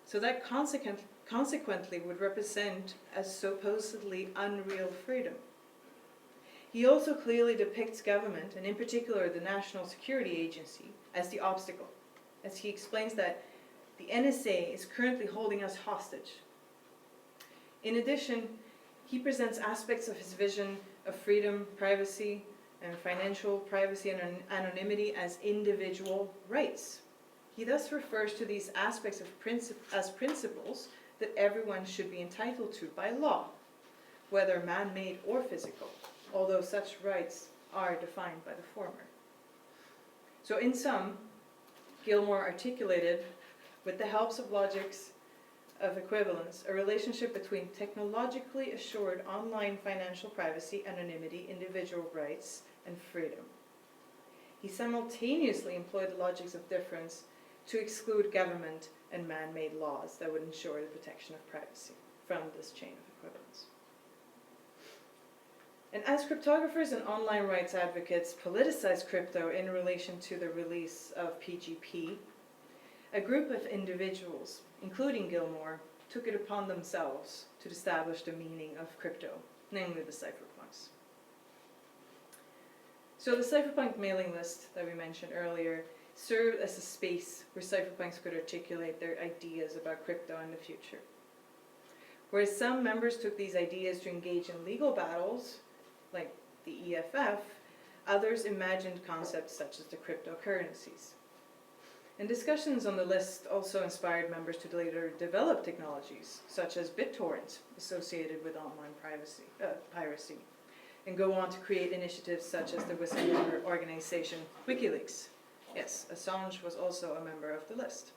So that consequently would represent a supposedly unreal freedom. He also clearly depicts government, and in particular the National Security Agency, as the obstacle, as he explains that the NSA is currently holding us hostage. In addition, he presents aspects of his vision of freedom, privacy, and financial privacy and anonymity as individual rights. He thus refers to these aspects of as principles that everyone should be entitled to by law, whether man-made or physical, although such rights are defined by the former. So in sum, Gilmore articulated, with the helps of logics of equivalence, a relationship between technologically assured online financial privacy, anonymity, individual rights, and freedom. He simultaneously employed the logics of difference to exclude government and man-made laws that would ensure the protection of privacy from this chain of equivalence. And as cryptographers and online rights advocates politicize crypto in relation to the release of PGP, a group of individuals, including Gilmore, took it upon themselves to establish the meaning of crypto, namely the cypherpunks. So the cypherpunk mailing list that we mentioned earlier served as a space where cypherpunks could articulate their ideas about crypto in the future. Whereas some members took these ideas to engage in legal battles, like the EFF, others imagined concepts such as the cryptocurrencies. And discussions on the list also inspired members to later develop technologies, such as BitTorrent, associated with online piracy, and go on to create initiatives such as the whistleblower organization WikiLeaks. Yes, Assange was also a member of the list.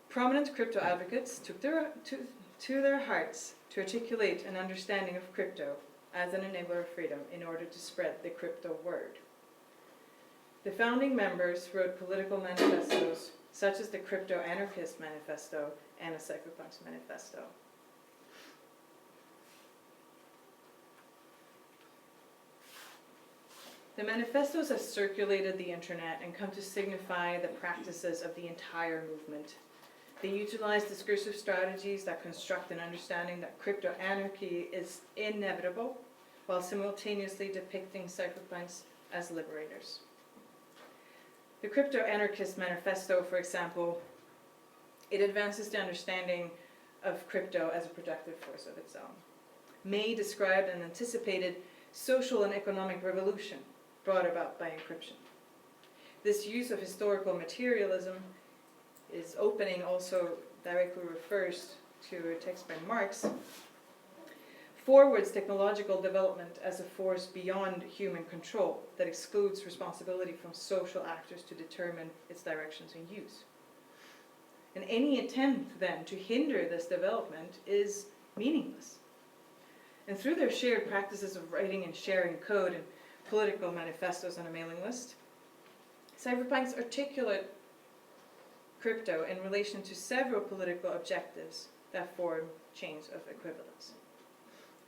Prominent crypto advocates took to their hearts to articulate an understanding of crypto as an enabler of freedom in order to spread the crypto word. The founding members wrote political manifestos such as the Crypto Anarchist Manifesto and a Cypherpunks Manifesto. The manifestos have circulated the internet and come to signify the practices of the entire movement. They utilize discursive strategies that construct an understanding that crypto anarchy is inevitable, while simultaneously depicting cypherpunks as liberators. The Crypto Anarchist Manifesto, for example, it advances the understanding of crypto as a productive force of its own. May described an anticipated social and economic revolution brought about by encryption. This use of historical materialism is opening also directly refers to a text by Marx. forwards technological development as a force beyond human control that excludes responsibility from social actors to determine its directions and use. And any attempt then to hinder this development is meaningless. And through their shared practices of writing and sharing code and political manifestos on a mailing list, cypherpunks articulate crypto in relation to several political objectives that form chains of equivalence.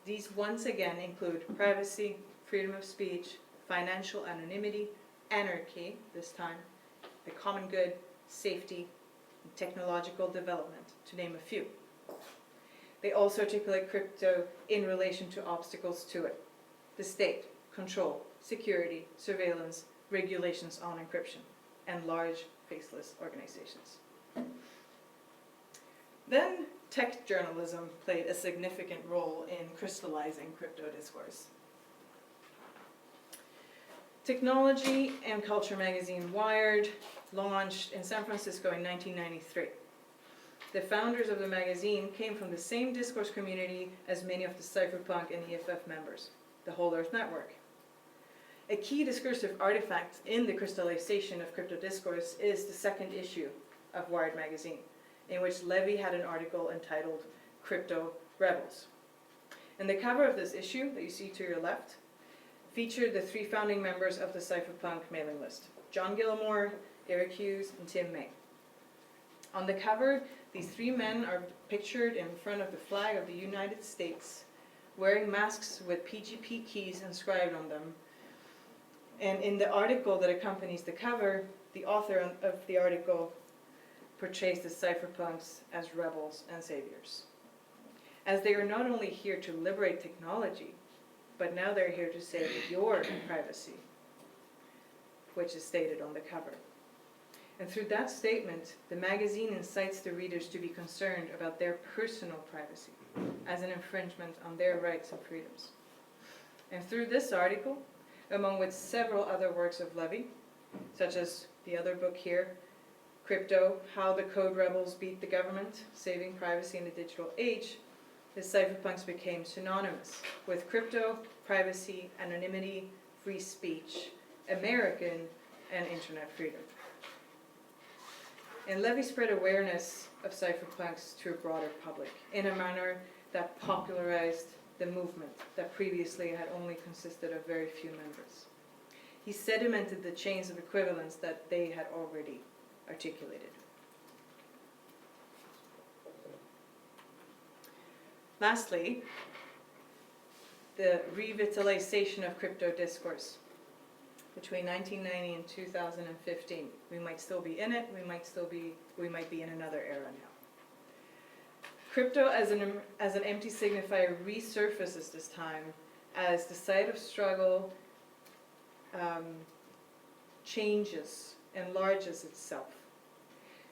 These once again include privacy, freedom of speech, financial anonymity, anarchy, this time, the common good, safety, and technological development, to name a few. They also articulate crypto in relation to obstacles to it: the state, control, security, surveillance, regulations on encryption, and large faceless organizations. Then tech journalism played a significant role in crystallizing crypto discourse. Technology and culture magazine Wired launched in San Francisco in 1993. The founders of the magazine came from the same discourse community as many of the cypherpunk and EFF members, the Whole Earth Network. A key discursive artifact in the crystallization of crypto discourse is the second issue of Wired magazine, in which Levy had an article entitled Crypto Rebels. And the cover of this issue that you see to your left featured the three founding members of the cypherpunk mailing list: John Gilmore, Eric Hughes, and Tim May. On the cover, these three men are pictured in front of the flag of the United States, wearing masks with PGP keys inscribed on them. And in the article that accompanies the cover, the author of the article portrays the cypherpunks as rebels and saviors, as they are not only here to liberate technology, but now they're here to save your privacy, which is stated on the cover. And through that statement, the magazine incites the readers to be concerned about their personal privacy as an infringement on their rights and freedoms. And through this article, among with several other works of Levy, such as the other book here, Crypto, How the Code Rebels Beat the Government, Saving Privacy in the Digital Age, the cypherpunks became synonymous with crypto, privacy, anonymity, free speech, American, and internet freedom. And Levy spread awareness of cypherpunks to a broader public in a manner that popularized the movement that previously had only consisted of very few members. He sedimented the chains of equivalence that they had already articulated. Lastly, the revitalization of crypto discourse between 1990 and 2015. We might still be in it, we might be in another era now. Crypto as an empty signifier resurfaces this time as the site of struggle changes, enlarges itself.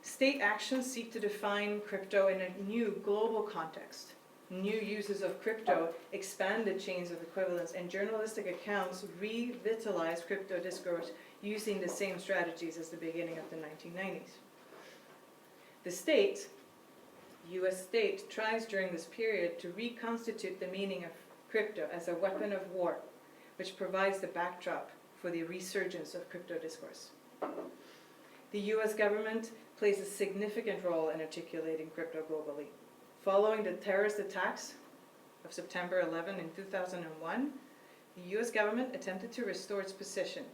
State actions seek to define crypto in a new global context. New uses of crypto expand the chains of equivalence, and journalistic accounts revitalize crypto discourse using the same strategies as the beginning of the 1990s. The state, US state, tries during this period to reconstitute the meaning of crypto as a weapon of war, which provides the backdrop for the resurgence of crypto discourse. The US government plays a significant role in articulating crypto globally. Following the terrorist attacks of September 11 in 2001, the US government attempted to restore its position,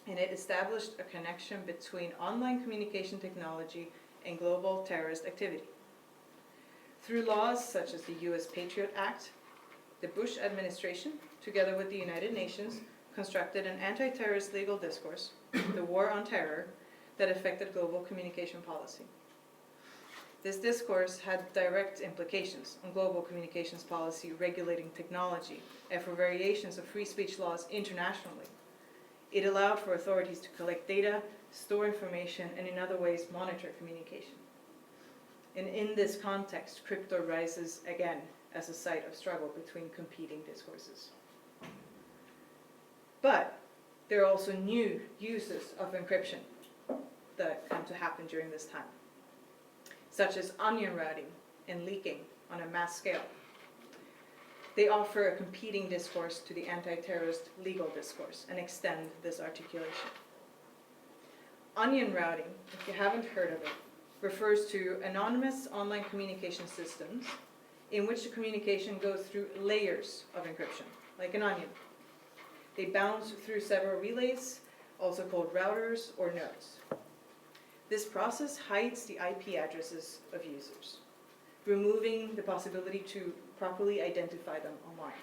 and it established a connection between online communication technology and global terrorist activity. Through laws such as the US Patriot Act, the Bush administration, together with the United Nations, constructed an anti-terrorist legal discourse, the War on Terror, that affected global communication policy. This discourse had direct implications on global communications policy regulating technology and for variations of free speech laws internationally. It allowed for authorities to collect data, store information, and in other ways monitor communication. And in this context, crypto rises again as a site of struggle between competing discourses. But there are also new uses of encryption that come to happen during this time, such as onion routing and leaking on a mass scale. They offer a competing discourse to the anti-terrorist legal discourse and extend this articulation. Onion routing, if you haven't heard of it, refers to anonymous online communication systems in which the communication goes through layers of encryption, like an onion. They bounce through several relays, also called routers or nodes. This process hides the IP addresses of users, removing the possibility to properly identify them online,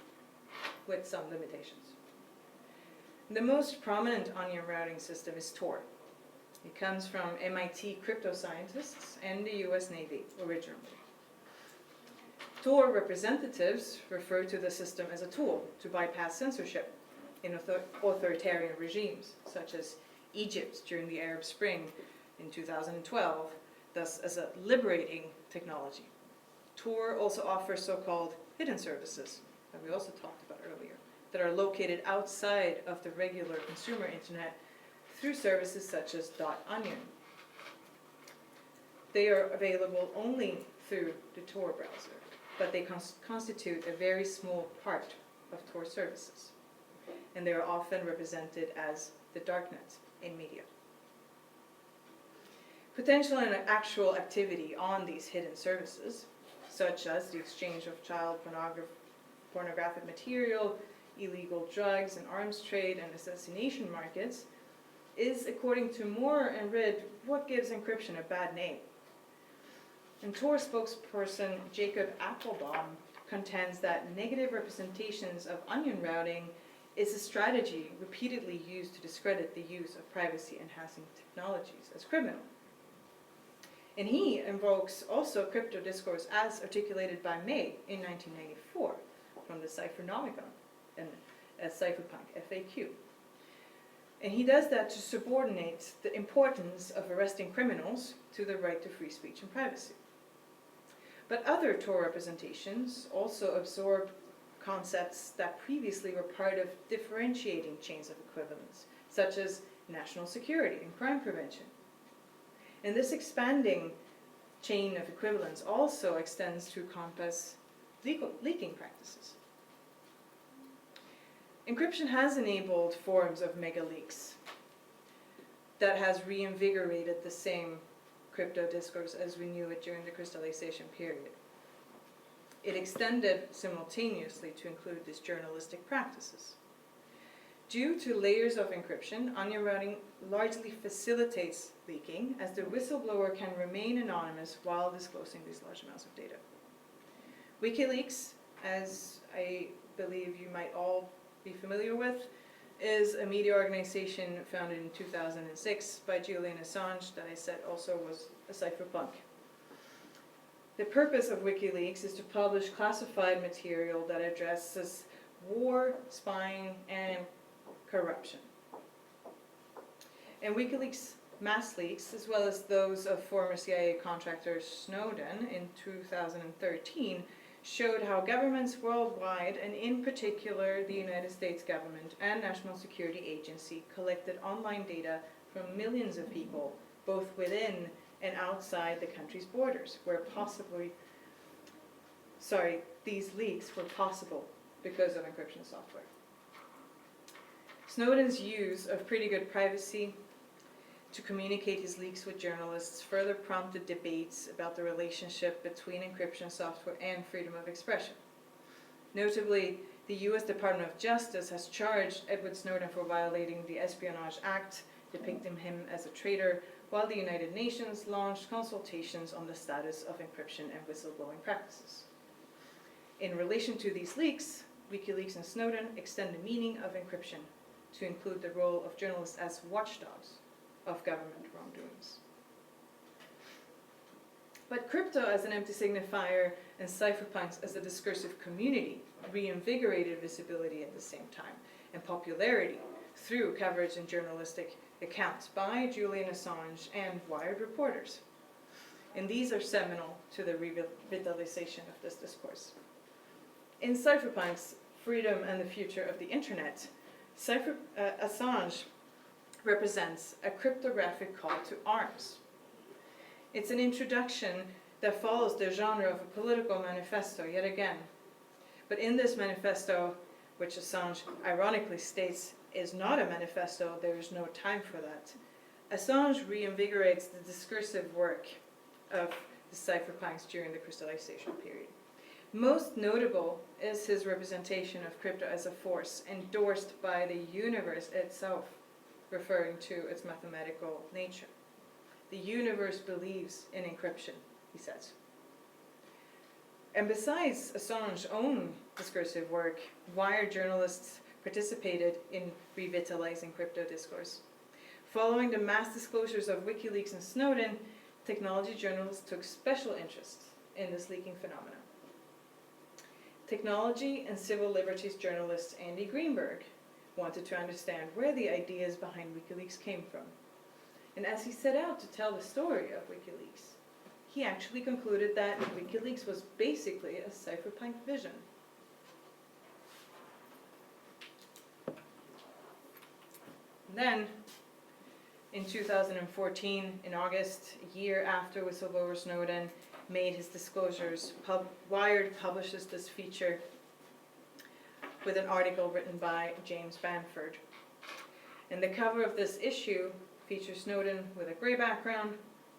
with some limitations. The most prominent onion routing system is Tor. It comes from MIT crypto scientists and the US Navy originally. Tor representatives refer to the system as a tool to bypass censorship in authoritarian regimes, such as Egypt during the Arab Spring in 2012, thus as a liberating technology. Tor also offers so-called hidden services, that we also talked about earlier, that are located outside of the regular consumer internet through services such as .onion. They are available only through the Tor browser, but they constitute a very small part of Tor services, and they are often represented as the darknet in media. Potential and actual activity on these hidden services, such as the exchange of child pornographic material, illegal drugs and arms trade, and assassination markets, is, according to Moore and Reed, what gives encryption a bad name. And Tor spokesperson Jacob Applebaum contends that negative representations of onion routing is a strategy repeatedly used to discredit the use of privacy-enhancing technologies as criminal. And he invokes also crypto discourse as articulated by May in 1994 from the Cyphernomicon and Cypherpunk FAQ. And he does that to subordinate the importance of arresting criminals to the right to free speech and privacy. But other Tor representations also absorb concepts that previously were part of differentiating chains of equivalence, such as national security and crime prevention. And this expanding chain of equivalence also extends to encompass leaking practices. Encryption has enabled forms of mega leaks that has reinvigorated the same crypto discourse as we knew it during the crystallization period. It extended simultaneously to include these journalistic practices. Due to layers of encryption, onion routing largely facilitates leaking, as the whistleblower can remain anonymous while disclosing these large amounts of data. WikiLeaks, as I believe you might all be familiar with, is a media organization founded in 2006 by Julian Assange that I said also was a cypherpunk. The purpose of WikiLeaks is to publish classified material that addresses war, spying, and corruption. And WikiLeaks mass leaks, as well as those of former CIA contractor Snowden in 2013, showed how governments worldwide, and in particular the United States government and National Security Agency, collected online data from millions of people, both within and outside the country's borders, where these leaks were possible because of encryption software. Snowden's use of pretty good privacy to communicate his leaks with journalists further prompted debates about the relationship between encryption software and freedom of expression. Notably, the US Department of Justice has charged Edward Snowden for violating the Espionage Act, depicting him as a traitor, while the United Nations launched consultations on the status of encryption and whistleblowing practices. In relation to these leaks, WikiLeaks and Snowden extend the meaning of encryption to include the role of journalists as watchdogs of government wrongdoings. But crypto as an empty signifier and cypherpunks as a discursive community reinvigorated visibility at the same time, and popularity through coverage in journalistic accounts by Julian Assange and Wired reporters. And these are seminal to the revitalization of this discourse. In Cypherpunks, Freedom and the Future of the Internet, Assange represents a cryptographic call to arms. It's an introduction that follows the genre of a political manifesto yet again, But in this manifesto, which Assange ironically states is not a manifesto, there is no time for that, Assange reinvigorates the discursive work of the cypherpunks during the crystallization period. Most notable is his representation of crypto as a force endorsed by the universe itself, referring to its mathematical nature. The universe believes in encryption, he says. And besides Assange's own discursive work, Wired journalists participated in revitalizing crypto discourse. Following the mass disclosures of WikiLeaks and Snowden, technology journalists took special interest in this leaking phenomenon. Technology and civil liberties journalist Andy Greenberg wanted to understand where the ideas behind WikiLeaks came from. And as he set out to tell the story of WikiLeaks, he actually concluded that WikiLeaks was basically a cypherpunk vision. And then, in 2014, in August, a year after whistleblower Snowden made his disclosures, Wired publishes this feature with an article written by James Bamford. And the cover of this issue features Snowden with a gray background,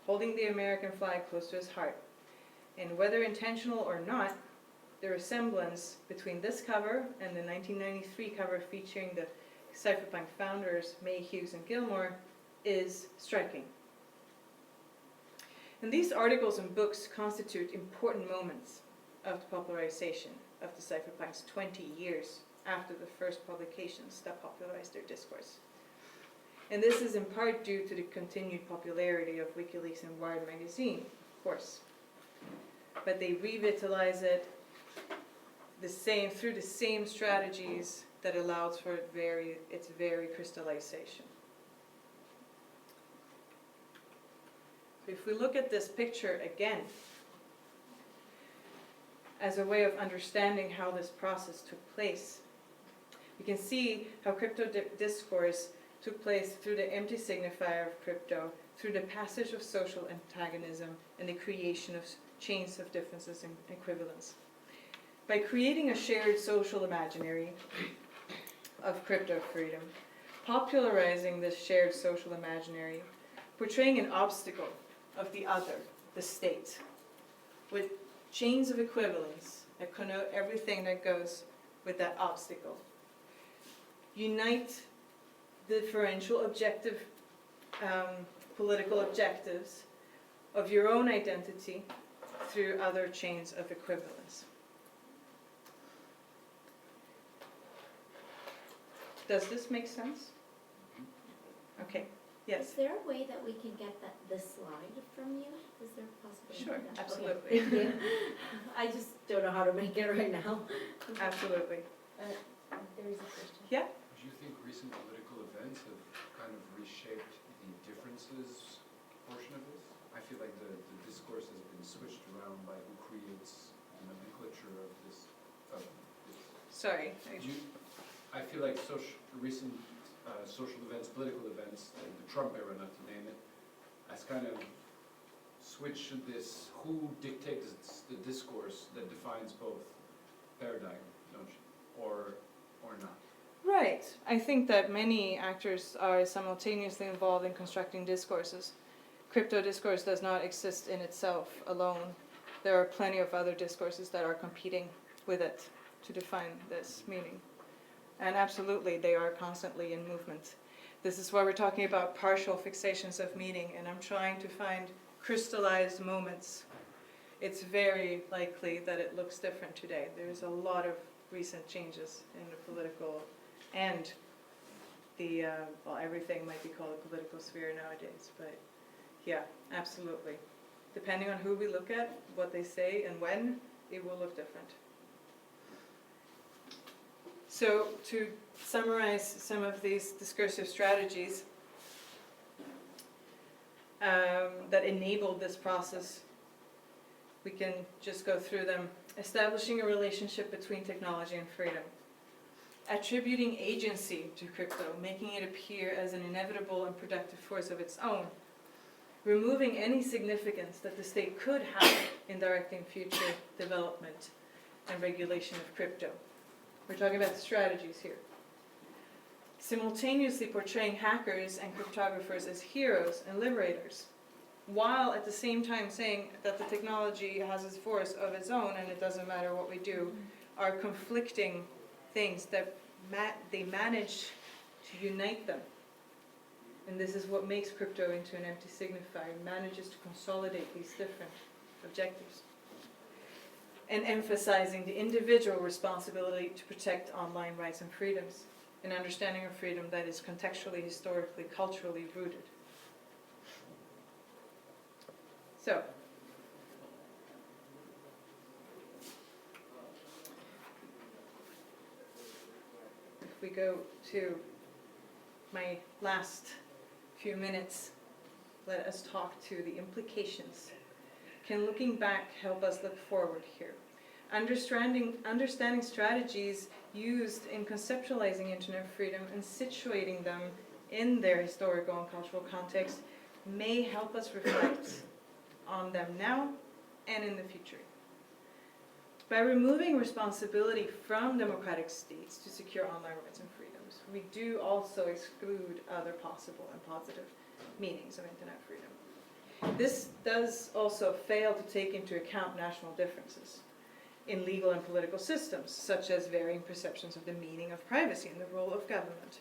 holding the American flag close to his heart. And whether intentional or not, the resemblance between this cover and the 1993 cover featuring the cypherpunk founders May, Hughes, and Gilmore is striking. And these articles and books constitute important moments of the popularization of the cypherpunks 20 years after the first publications that popularized their discourse. And this is in part due to the continued popularity of WikiLeaks and Wired magazine, of course. But they revitalize it through the same strategies that allows for its very crystallization. If we look at this picture again, as a way of understanding how this process took place, we can see how crypto discourse took place through the empty signifier of crypto, through the passage of social antagonism, and the creation of chains of differences and equivalence. By creating a shared social imaginary of crypto freedom, popularizing this shared social imaginary, portraying an obstacle of the other, the state, with chains of equivalence that connote everything that goes with that obstacle. Unite differential objective, political objectives of your own identity through other chains of equivalence. Does this make sense? Okay, yes. Is there a way that we can get this slide from you? Is there a possibility? Sure, of that? absolutely. Okay, thank you. I just don't know how to make it right now. Absolutely. There is a question. Yeah? Do you think recent political events have kind of reshaped the differences portion of this? I feel like the discourse has been switched around by who creates the nomenclature of this. Sorry. I feel like recent social events, political events, the Trump era, not to name it, has kind of switched to this who dictates the discourse that defines both paradigm, don't you? Or not. Right. I think that many actors are simultaneously involved in constructing discourses. Crypto discourse does not exist in itself alone. There are plenty of other discourses that are competing with it to define this meaning. And absolutely, they are constantly in movement. This is why we're talking about partial fixations of meaning, and I'm trying to find crystallized moments. It's very likely that it looks different today. There's a lot of recent changes in the political and the, everything might be called a political sphere nowadays, but yeah, absolutely. Depending on who we look at, what they say, and when, it will look different. So to summarize some of these discursive strategies that enabled this process, we can just go through them. Establishing a relationship between technology and freedom. Attributing agency to crypto, making it appear as an inevitable and productive force of its own. Removing any significance that the state could have in directing future development. and regulation of crypto. We're talking about the strategies here. Simultaneously portraying hackers and cryptographers as heroes and liberators, while at the same time saying that the technology has its force of its own and it doesn't matter what we do, are conflicting things that they manage to unite them. And this is what makes crypto into an empty signifier. It manages to consolidate these different objectives. And emphasizing the individual responsibility to protect online rights and freedoms, an understanding of freedom that is contextually, historically, culturally rooted. So, if we go to my last few minutes, let us talk to the implications. Can looking back help us look forward here? Understanding strategies used in conceptualizing internet freedom and situating them in their historical and cultural context may help us reflect on them now and in the future. By removing responsibility from democratic states to secure online rights and freedoms, we do also exclude other possible and positive meanings of internet freedom. This does also fail to take into account national differences in legal and political systems, such as varying perceptions of the meaning of privacy and the role of government.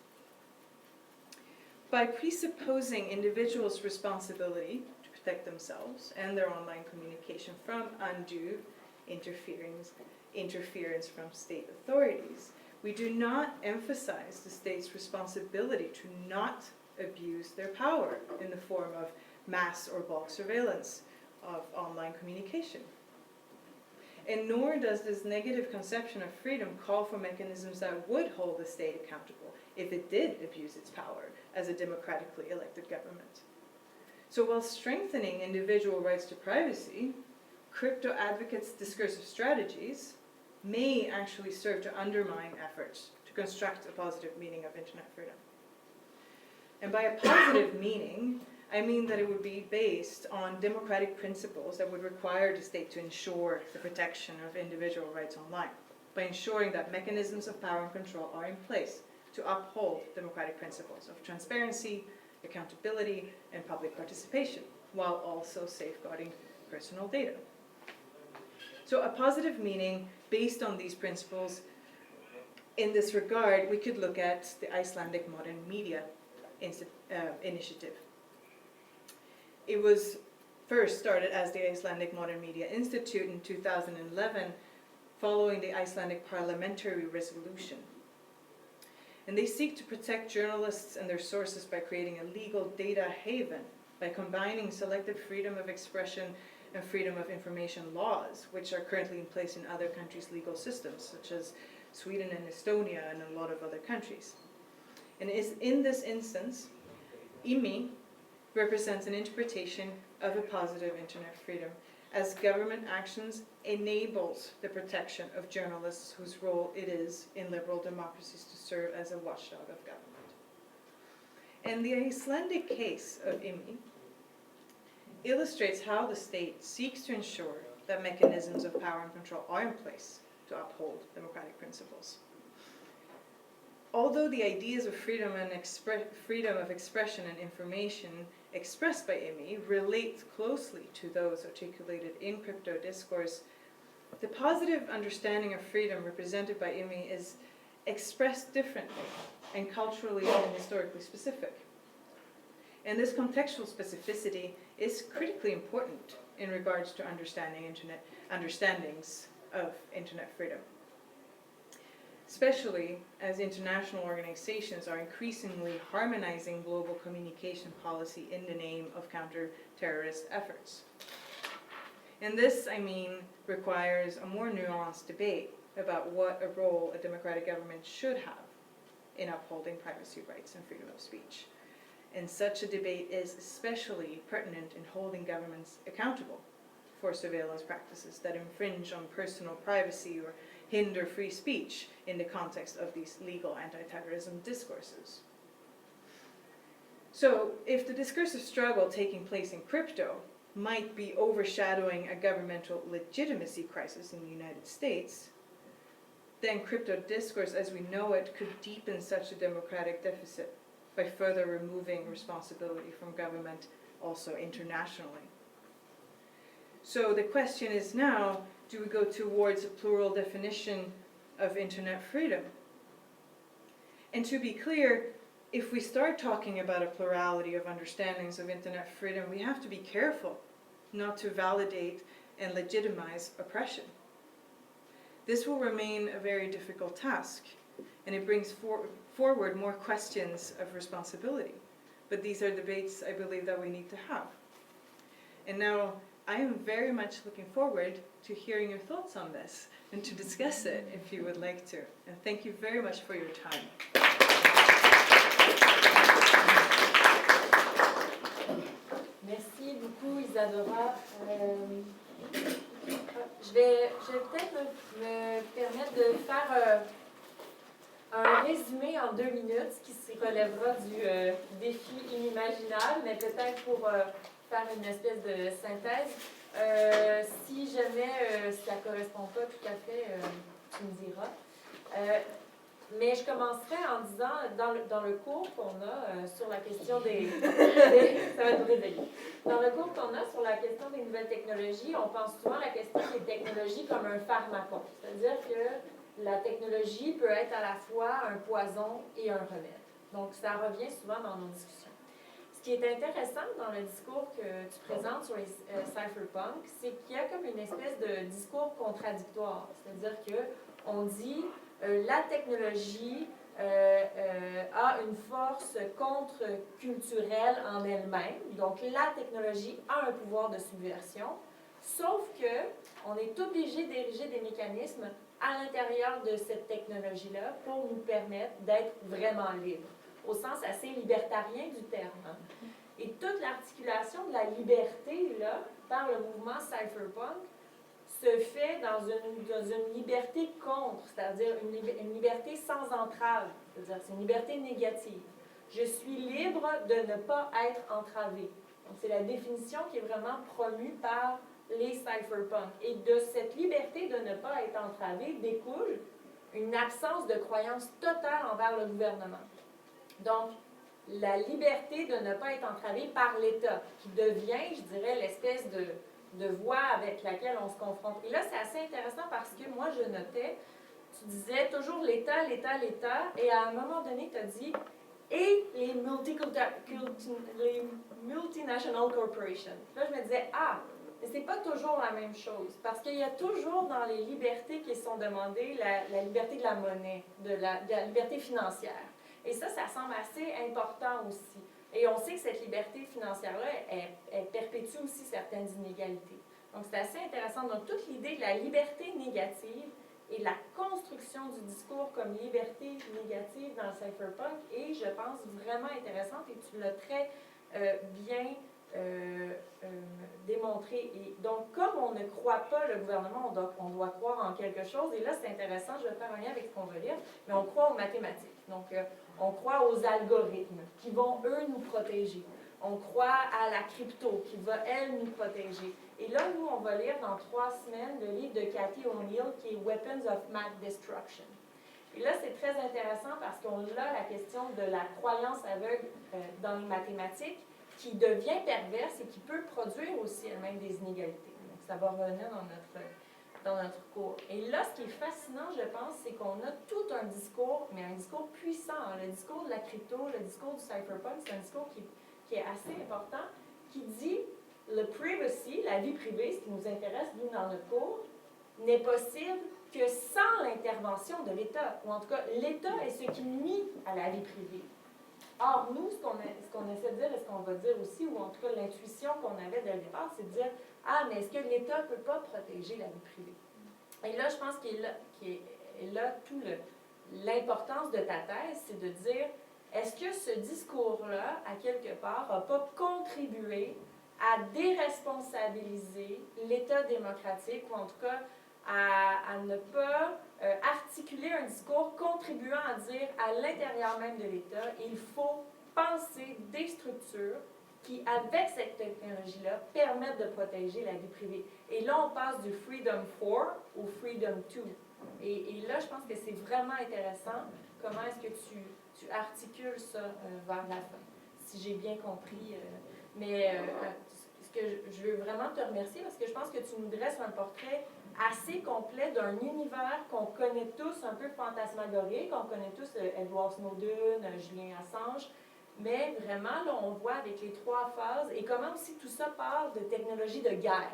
By presupposing individuals' responsibility to protect themselves and their online communication from undue interference from state authorities, we do not emphasize the state's responsibility to not abuse their power in the form of mass or bulk surveillance of online communication. And nor does this negative conception of freedom call for mechanisms that would hold the state accountable if it did abuse its power as a democratically elected government. So while strengthening individual rights to privacy, crypto advocates' discursive strategies may actually serve to undermine efforts to construct a positive meaning of internet freedom. And by a positive meaning, I mean that it would be based on democratic principles that would require the state to ensure the protection of individual rights online, by ensuring that mechanisms of power and control are in place to uphold democratic principles of transparency, accountability, and public participation, while also safeguarding personal data. So a positive meaning based on these principles, in this regard, we could look at the Icelandic Modern Media Initiative. It was first started as the Icelandic Modern Media Institute in 2011, following the Icelandic Parliamentary Resolution. And they seek to protect journalists and their sources by creating a legal data haven, by combining selective freedom of expression and freedom of information laws, which are currently in place in other countries' legal systems, such as Sweden and Estonia and a lot of other countries. And in this instance, IMI represents an interpretation of a positive internet freedom, as government actions enables the protection of journalists whose role it is in liberal democracies to serve as a watchdog of government. And the Icelandic case of IMI illustrates how the state seeks to ensure that mechanisms of power and control are in place to uphold democratic principles. Although the ideas of freedom and freedom of expression and information expressed by IMI relate closely to those articulated in crypto discourse, the positive understanding of freedom represented by IMI is expressed differently and culturally and historically specific. And this contextual specificity is critically important in regards to understandings of internet freedom, especially as international organizations are increasingly harmonizing global communication policy in the name of counter-terrorist efforts. And this, I mean, requires a more nuanced debate about what a role a democratic government should have in upholding privacy rights and freedom of speech. And such a debate is especially pertinent in holding governments accountable for surveillance practices that infringe on personal privacy or hinder free speech in the context of these legal anti-terrorism discourses. So, if the discursive struggle taking place in crypto might be overshadowing a governmental legitimacy crisis in the United States, then crypto discourse as we know it could deepen such a democratic deficit by further removing responsibility from government also internationally. So the question is now, do we go towards a plural definition of internet freedom? And to be clear, if we start talking about a plurality of understandings of internet freedom, we have to be careful not to validate and legitimize oppression. This will remain a very difficult task, and it brings forward more questions of responsibility. But these are debates I believe that we need to have. And now, I am very much looking forward to hearing your thoughts on this and to discuss it if you would like to. And thank you very much for your time. Merci beaucoup, Isadora. Je vais peut-être me permettre de faire un résumé en 2 minutes, ce qui se relèvera du défi inimaginable, mais peut-être pour faire une espèce de synthèse. Si jamais ça ne correspond pas tout à fait, tu me diras. Mais je commencerai en disant, dans le cours qu'on a sur la question des ça va être réveillé. Dans le cours qu'on a sur la question des nouvelles technologies, on pense souvent à la question des technologies comme un pharmacon. C'est-à-dire que la technologie peut être à la fois un poison et un remède. Donc, ça revient souvent dans nos discussions. Ce qui est intéressant dans le discours que tu présentes sur les cypherpunks, c'est qu'il y a comme une espèce de discours contradictoire. C'est-à-dire qu'on dit la technologie a une force contre-culturelle en elle-même. Donc, la technologie a un pouvoir de subversion, sauf qu'on est obligé d'ériger des mécanismes à l'intérieur de cette technologie-là pour nous permettre d'être vraiment libres, au sens assez libertarien du terme. Et toute l'articulation de la liberté, là, par le mouvement cypherpunk, se fait dans une liberté contre, c'est-à-dire une liberté sans entrave, c'est-à-dire c'est une liberté négative. Je suis libre de ne pas être entravé. Donc c'est la définition qui est vraiment promue par les cypherpunks. Et de cette liberté de ne pas être entravé découle une absence de croyance totale envers le gouvernement. Donc, la liberté de ne pas être entravé par l'État, qui devient, je dirais, l'espèce de voie avec laquelle on se confronte. Et là, c'est assez intéressant parce que moi, je notais, tu disais toujours l'État, l'État, l'État, et à un moment donné, tu as dit « et les multinational corporations ». Là, je me disais « ah, mais c'est pas toujours la même chose, parce qu'il y a toujours dans les libertés qui sont demandées la liberté de la monnaie, de la liberté financière. Et ça semble assez important aussi. Et on sait que cette liberté financière-là, elle perpétue aussi certaines inégalités. Donc, c'est assez intéressant. Donc, toute l'idée de la liberté négative et de la construction du discours comme liberté négative dans le cypherpunk est, je pense, vraiment intéressante et tu l'as très bien démontré. Et donc, comme on ne croit pas le gouvernement, on doit croire en quelque chose. Et là, c'est intéressant, je vais faire un lien avec ce qu'on va lire, mais on croit aux mathématiques. Donc, on croit aux algorithmes qui vont, eux, nous protéger. On croit à la crypto qui va, elle, nous protéger. Et là, nous, on va lire dans 3 semaines le livre de Cathy O'Neill qui est Weapons of Math Destruction. Et là, c'est très intéressant parce qu'on a la question de la croyance aveugle dans les mathématiques qui devient perverse et qui peut produire aussi elle-même des inégalités. Donc, ça va revenir dans notre cours. Et là, ce qui est fascinant, je pense, c'est qu'on a tout un discours, mais un discours puissant. Hein. Le discours de la crypto, le discours du cypherpunk, c'est un discours qui est assez important, qui dit le privacy, la vie privée, ce qui nous intéresse, nous, dans notre cours, n'est possible que sans l'intervention de l'État. Ou en tout cas, l'État est ce qui nuit à la vie privée. Or, nous, ce qu'on essaie de dire et ce qu'on va dire aussi, ou en tout cas l'intuition qu'on avait dès le départ, c'est de dire « Ah, mais est-ce que l'État ne peut pas protéger la vie privée? » Et là, je pense qu'il est là tout l'importance de ta thèse, c'est de dire est-ce que ce discours-là, à quelque part, n'a pas contribué à déresponsabiliser l'État démocratique, ou en tout cas à ne pas articuler un discours contribuant à dire à l'intérieur même de l'État, il faut penser des structures qui, avec cette technologie-là, permettent de protéger la vie privée. Et là, on passe du Freedom 4 au Freedom 2. Et là, je pense que c'est vraiment intéressant. Comment est-ce que tu articules ça vers la fin, si j'ai bien compris. Ce que je veux vraiment te remercier, parce que je pense que tu nous dresses un portrait assez complet d'un univers qu'on connaît tous, un peu fantasmagorique. On connaît tous Edward Snowden, Julian Assange. Mais vraiment, là, on voit avec les 3 phases et comment aussi tout ça parle de technologies de guerre.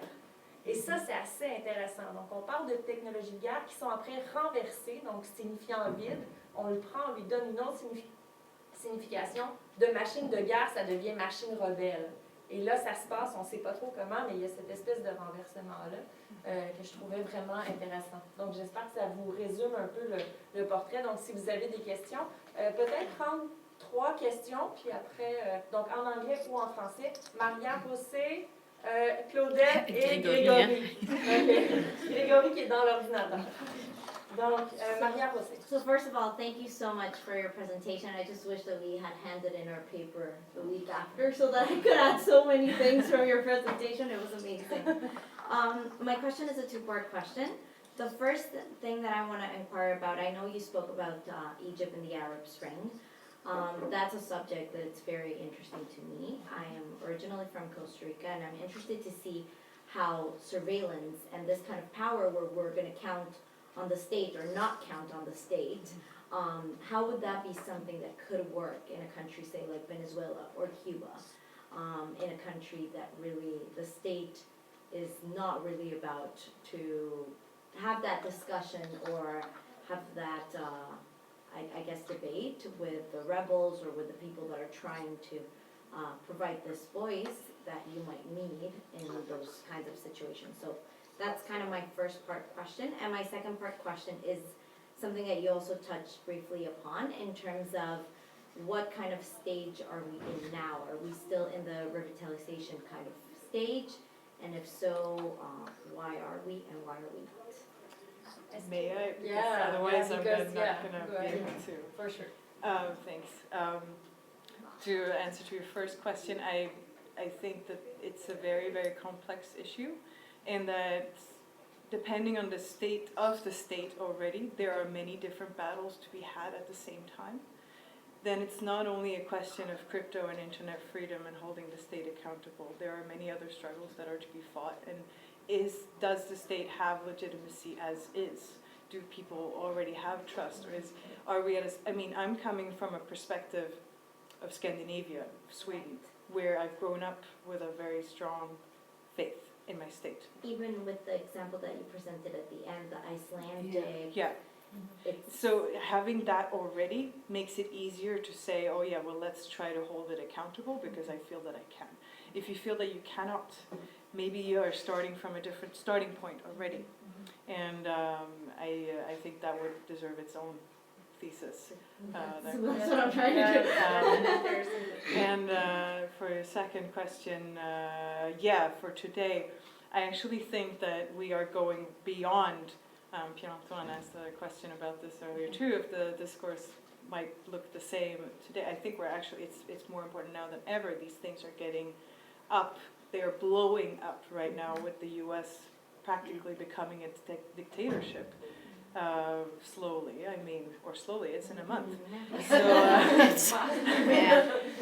Et ça, c'est assez intéressant. Donc, on parle de technologies de guerre qui sont après renversées, donc signifiant vide. On le prend, on lui donne une autre signification. De machine de guerre, ça devient machine rebelle. Et là, ça se passe, on ne sait pas trop comment, mais il y a cette espèce de renversement-là que je trouvais vraiment intéressant. Donc, j'espère que ça vous résume un peu le portrait. Donc, si vous avez des questions, peut-être prendre 3 questions, puis après, donc en anglais ou en français. Maria Bossé, Claudette et Grégory. Grégory qui est dans l'ordinateur. Donc, Maria Bossé. So first of all, thank you so much for your presentation. I just wish that we had handed in our paper the week after so that I could add so many things from your presentation. It was amazing. My question is a 2-part question. The first thing that I want to inquire about, I know you spoke about Egypt and the Arab Spring. That's a subject that's very interesting to me. I am originally from Costa Rica, and I'm interested to see how surveillance and this kind of power where we're going to count on the state or not count on the state, how would that be something that could work in a country, say, like Venezuela or Cuba, in a country that really the state is not really about to have that discussion or have that I guess, debate with the rebels or with the people that are trying to provide this voice that you might need in those kinds of situations. So that's kind of my first part question. And my second part question is something that you also touched briefly upon in terms of what kind of stage are we in now? Are we still in the revitalization kind of stage? And if so, why are we and why are we not? May I? Because Yeah, otherwise yeah, I'm because, not going to go be ahead. able to. For sure. Thanks. To answer to your first question, I think that it's a very, very complex issue, and that depending on the state of the state already, there are many different battles to be had at the same time. Then it's not only a question of crypto and internet freedom and holding the state accountable. There are many other struggles that are to be fought. And does the state have legitimacy as is? Do people already have trust, or are we at a? I mean, I'm coming from a perspective of Scandinavia, Sweden, where I've grown up with a very strong faith in my state. Even with the example that you presented at the end, the Icelandic. Yeah. It's So having that already makes it easier to say, oh yeah, well, let's try to hold it accountable because I feel that I can. If you feel that you cannot, maybe you are starting from a different starting point already. And I think that would deserve its own thesis. that's what I'm trying to do. And for your second question, for today, I actually think that we are going beyond. Pierre-Antoine asked a question about this earlier too, if the discourse might look the same today. I think we're actually, it's more important now than ever. These things are getting up. They are blowing up right now with the U.S. practically becoming its dictatorship. Slowly, it's in a month.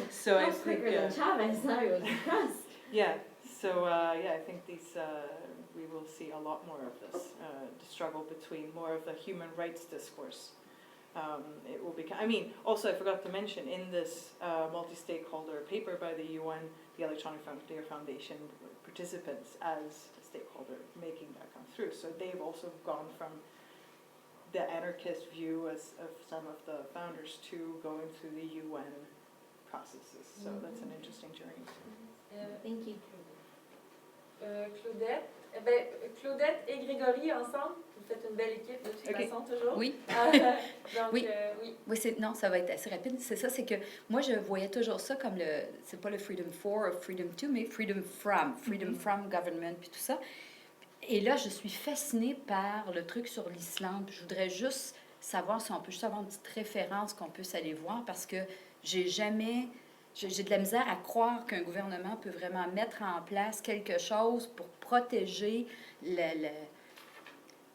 So I think quicker than Chavez, I was impressed. yeah. So I think these we will see a lot more of this the struggle between more of the human rights discourse. It will become. I mean, also I forgot to mention in this multi-stakeholder paper by the UN, the Electronic Frontier Foundation participants as a stakeholder making that come through. So they've also gone from the anarchist view of some of the founders to going through the UN processes. So that's an interesting journey. Thank you. Claudette. Claudette et Grégory ensemble, vous faites une belle équipe de toute façon toujours. Oui. Donc, Oui. oui. Oui, non, ça va être assez rapide. C'est ça, c'est que moi, je voyais toujours ça comme c'est pas le Freedom for ou Freedom to, mais Freedom from government, puis tout ça. Et là, je suis fascinée par le truc sur l'Islande. Je voudrais juste savoir si on peut juste avoir une petite référence qu'on puisse aller voir, parce que j'ai de la misère à croire qu'un gouvernement peut vraiment mettre en place quelque chose pour protéger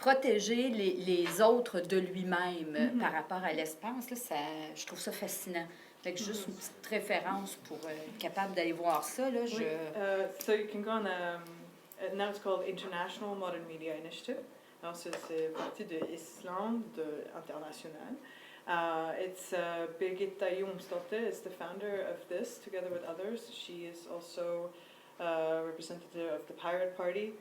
protéger les autres de lui-même par rapport à l'espace, là, ça, je trouve ça fascinant. Fait que juste une petite référence pour être capable d'aller voir ça, là, je... So you can go on now it's called International Modern Media Initiative. Alors c'est parti de Islande international. It's Birgitta Jonsdotter is the founder of this, together with others. She is also representative of the Pirate Party,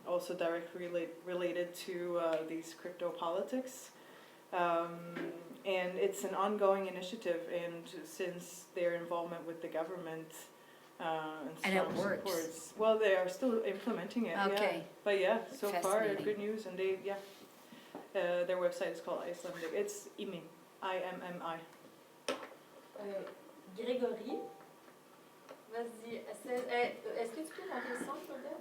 also directly related to these crypto politics. And it's an ongoing initiative, and since their involvement with the government and it strong works. supports, well, they are still implementing it. Okay. Yeah. But yeah, so far Fascinating. good news, and they their website is called Icelandic. It's IMMI, IMMI. Grégory, vas-y. Est-ce que tu peux monter le son, Claudette?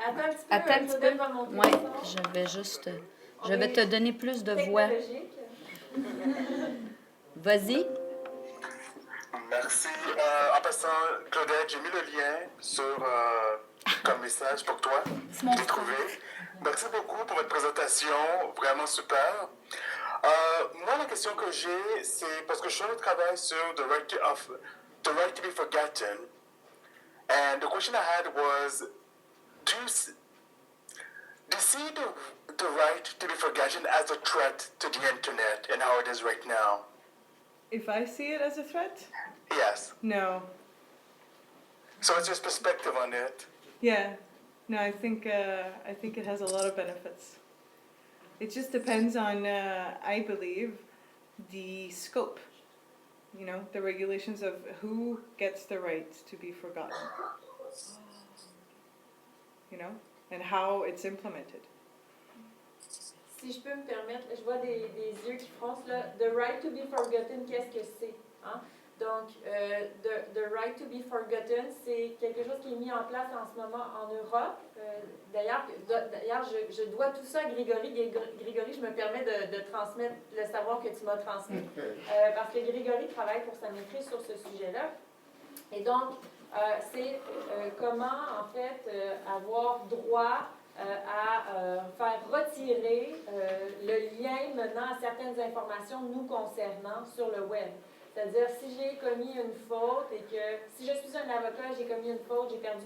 Attends un petit peu. Attends un petit Claudette peu. va monter Oui, le son. je vais juste... Je vais te donner plus de voix. Technologique. Vas-y. Merci. En passant, Claudette, j'ai mis le lien comme message pour toi. C'est mon Je l'ai trouvé. Merci beaucoup pour votre présentation, vraiment super. Moi, la question que j'ai, c'est parce que je suis en travail sur the right to be forgotten. And the question I had was, do you see the right to be forgotten as a threat to the internet and how it is right now? If I see it as a threat? Yes. No. So it's just perspective on it. Yeah. No, I think it has a lot of benefits. It just depends on, I believe, the scope. You know, the regulations of who gets the right to be forgotten. You know, and how it's implemented. Si je peux me permettre, je vois des yeux qui froncent là. The right to be forgotten, qu'est-ce que c'est? Hein? Donc, the right to be forgotten, c'est quelque chose qui est mis en place en ce moment en Europe. D'ailleurs, je dois tout ça à Grégory. Grégory, je me permets de transmettre le savoir que tu m'as transmis. Parce que Grégory travaille pour sa maîtrise sur ce sujet-là. Et donc, c'est comment, en fait, avoir droit à faire retirer le lien menant à certaines informations nous concernant sur le web. C'est-à-dire, si j'ai commis une faute et que, si je suis un avocat, j'ai commis une faute, j'ai perdu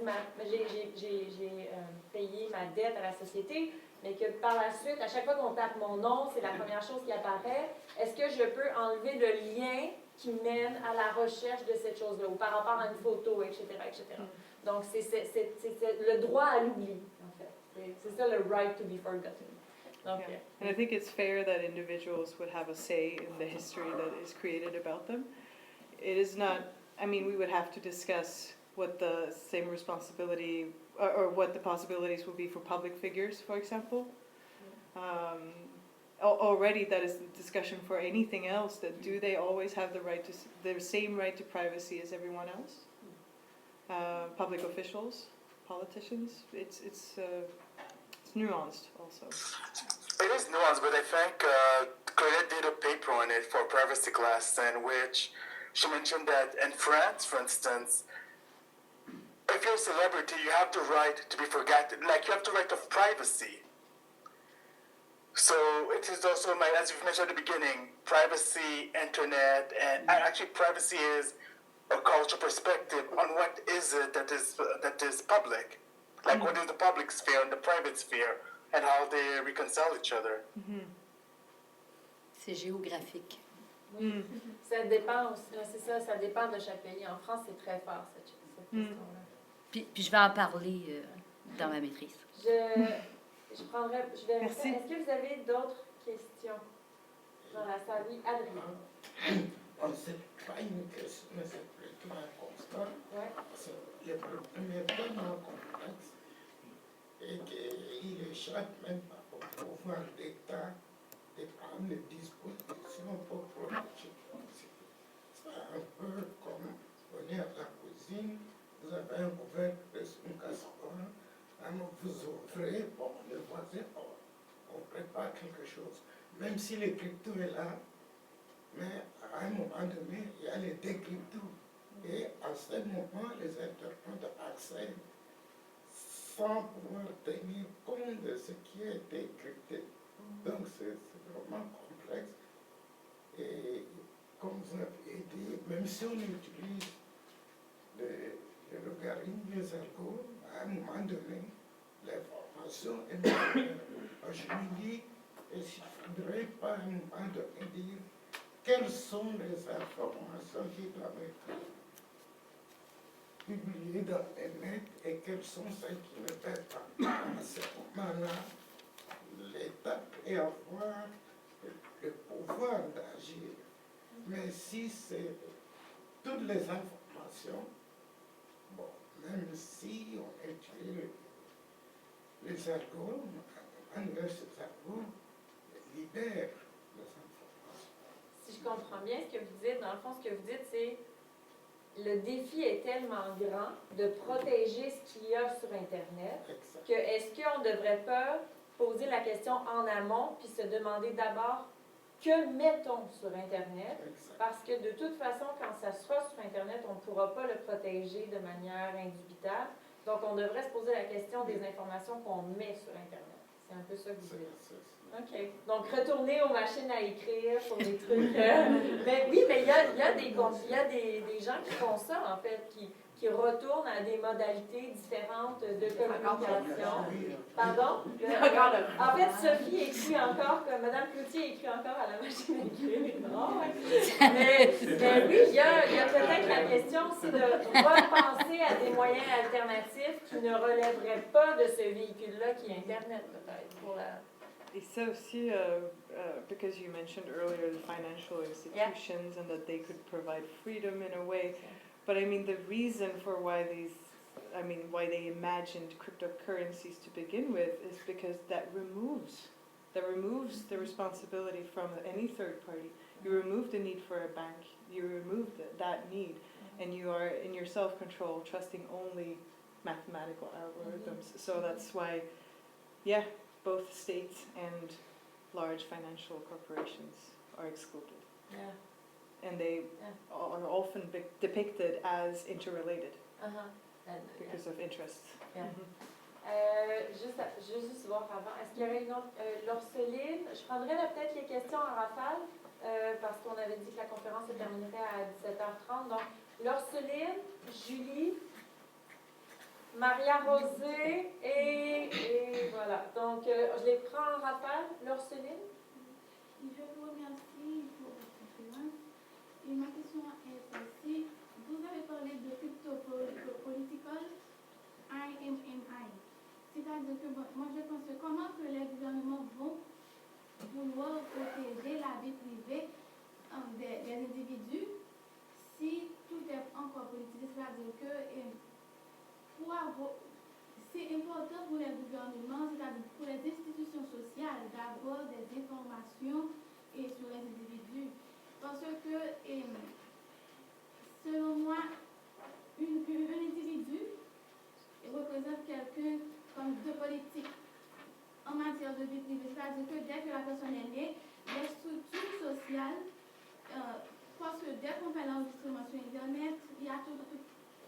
j'ai payé ma dette à la société, mais que par la suite, à chaque fois qu'on tape mon nom, c'est la première chose qui apparaît, est-ce que je peux enlever le lien qui mène à la recherche de cette chose-là, ou par rapport à une photo, etc., etc. Donc, c'est le droit à l'oubli, en fait. C'est ça le right to be forgotten. Donc, Yeah. And I think it's fair that individuals would have a say in the history that is created about them. It is not, I mean, we would have to discuss what the same responsibility or what the possibilities would be for public figures, for example. Already that is the discussion for anything else, that do they always have the same right to privacy as everyone else? Public officials, politicians, it's nuanced also. It is nuanced, but I think Colette did a paper on it for a privacy class in which she mentioned that in France, for instance, if you're a celebrity, you have the right to be forgotten, like you have the right of privacy. So it is also, as you've mentioned at the beginning, privacy, internet, and actually privacy is a cultural perspective on what is it that is public. Like what is the public sphere and the private sphere, and how they reconcile each other. C'est géographique. oui. Ça dépend aussi, c'est ça, ça dépend de chaque pays. En France, c'est très fort, cette question-là. Puis je vais en parler dans ma maîtrise. Je vais Merci. Est-ce que vous avez d'autres questions dans la salle? Oui, Adrien. C'est pas une question, mais c'est plutôt un constat. Ouais. Le problème est tellement complexe et qu'il échappe même pas au pouvoir d'État de prendre les dispositions pour protéger. C'est un peu comme on est à la cuisine, vous avez un couvercle sur une casserole, vous ouvrez, bon, le voisin, on prépare quelque chose. Même si le crypto est là, mais à un moment donné, il y a les décryptos. Et à ce moment, les internautes accèdent sans pouvoir tenir compte de ce qui a été crypté. Donc c'est vraiment complexe. Et comme vous avez dit, même si on utilise les logarithmes, les algos, à un moment donné, l'information est meilleure. Je me dis, est-ce qu'il ne faudrait pas à un moment donné dire quelles sont les informations qui doivent être publiées dans le net et quelles sont celles qui ne peuvent pas. À ce moment-là, l'État peut avoir le pouvoir d'agir. Mais si c'est toutes les informations, bon, même si on utilise les algos, ces algos libèrent les informations. Si je comprends bien ce que vous dites, dans le fond, ce que vous dites, c'est le défi est tellement grand de protéger ce qu'il y a sur Internet Exact. que est-ce qu'on ne devrait pas poser la question en amont puis se demander d'abord que mettons sur Internet? Exact. Parce que de toute façon, quand ça sera sur Internet, on ne pourra pas le protéger de manière indubitable. Donc, on devrait se poser la question des informations qu'on met sur Internet. C'est un peu ça que vous dites. OK. Donc, retourner aux machines à écrire pour des trucs. Ben oui, mais il y a des gens qui font ça, en fait, qui retournent à des modalités différentes de communication. Pardon? En fait, Sophie écrit encore, comme Mme Cloutier écrit encore à la machine à écrire. Oh, ouais. Mais oui, il y a peut-être la question aussi de repenser à des moyens alternatifs qui ne relèveraient pas de ce véhicule-là qui est Internet, peut-être, pour la... Et ça aussi, because you mentioned earlier the financial institutions and that they could provide freedom in a way, but I mean the reason for why why they imagined cryptocurrencies to begin with is because that removes the responsibility from any third party. You remove the need for a bank. You remove that need, and you are in your self-control, trusting only mathematical algorithms. So that's why, yeah. Both states and large financial corporations are excluded. Yeah. And they are often depicted as interrelated because of interest. Yeah. Juste voir avant, est-ce qu'il y aurait une autre... L'Orceline, je prendrais peut-être les questions en rafale, parce qu'on avait dit que la conférence se terminerait à 17h30. Donc, l'Orceline, Julie, Maria-Rosée et voilà. Donc, je les prends en rafale. L'Orceline? Je vous remercie pour votre conférence. Et ma question est celle-ci. Vous avez parlé de crypto-political IMMI. C'est-à-dire que moi, je pense que comment que les gouvernements vont vouloir protéger la vie privée des individus si tout est encore politisé. C'est-à-dire que c'est important pour les gouvernements, c'est-à-dire pour les institutions sociales, d'avoir des informations sur les individus. Parce que, selon moi, un individu représente quelqu'un comme de politique en matière de vie privée. C'est-à-dire que dès que la personne est née, les structures sociales, parce que dès qu'on fait l'enregistrement sur Internet, il y a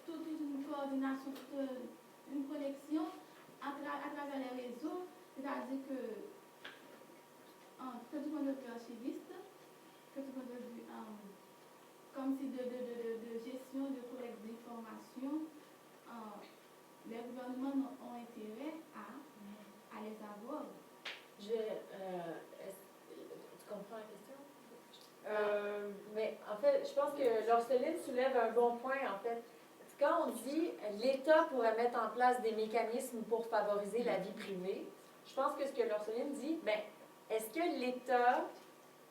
toute une coordination, une connexion à travers les réseaux, c'est-à-dire que du point de vue archiviste, que du point de vue comme si de gestion, de collecte d'informations, les gouvernements ont intérêt à les avoir. Tu comprends la question? Mais en fait, je pense que l'Orceline soulève un bon point, en fait. Quand on dit l'État pourrait mettre en place des mécanismes pour favoriser la vie privée, je pense que ce que l'Orceline dit, est-ce que l'État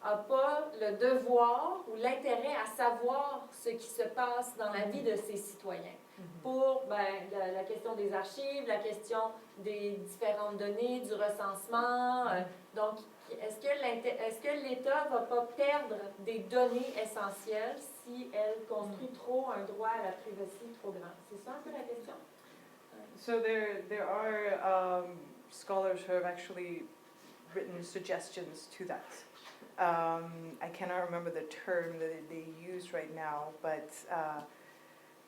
n'a pas le devoir ou l'intérêt à savoir ce qui se passe dans la vie de ses citoyens? Pour la question des archives, la question des différentes données, du recensement. Donc, est-ce que l'État ne va pas perdre des données essentielles si elle construit trop un droit à la privacité trop grand? C'est ça un peu la question? So there are scholars who have actually written suggestions to that. I cannot remember the term that they use right now, but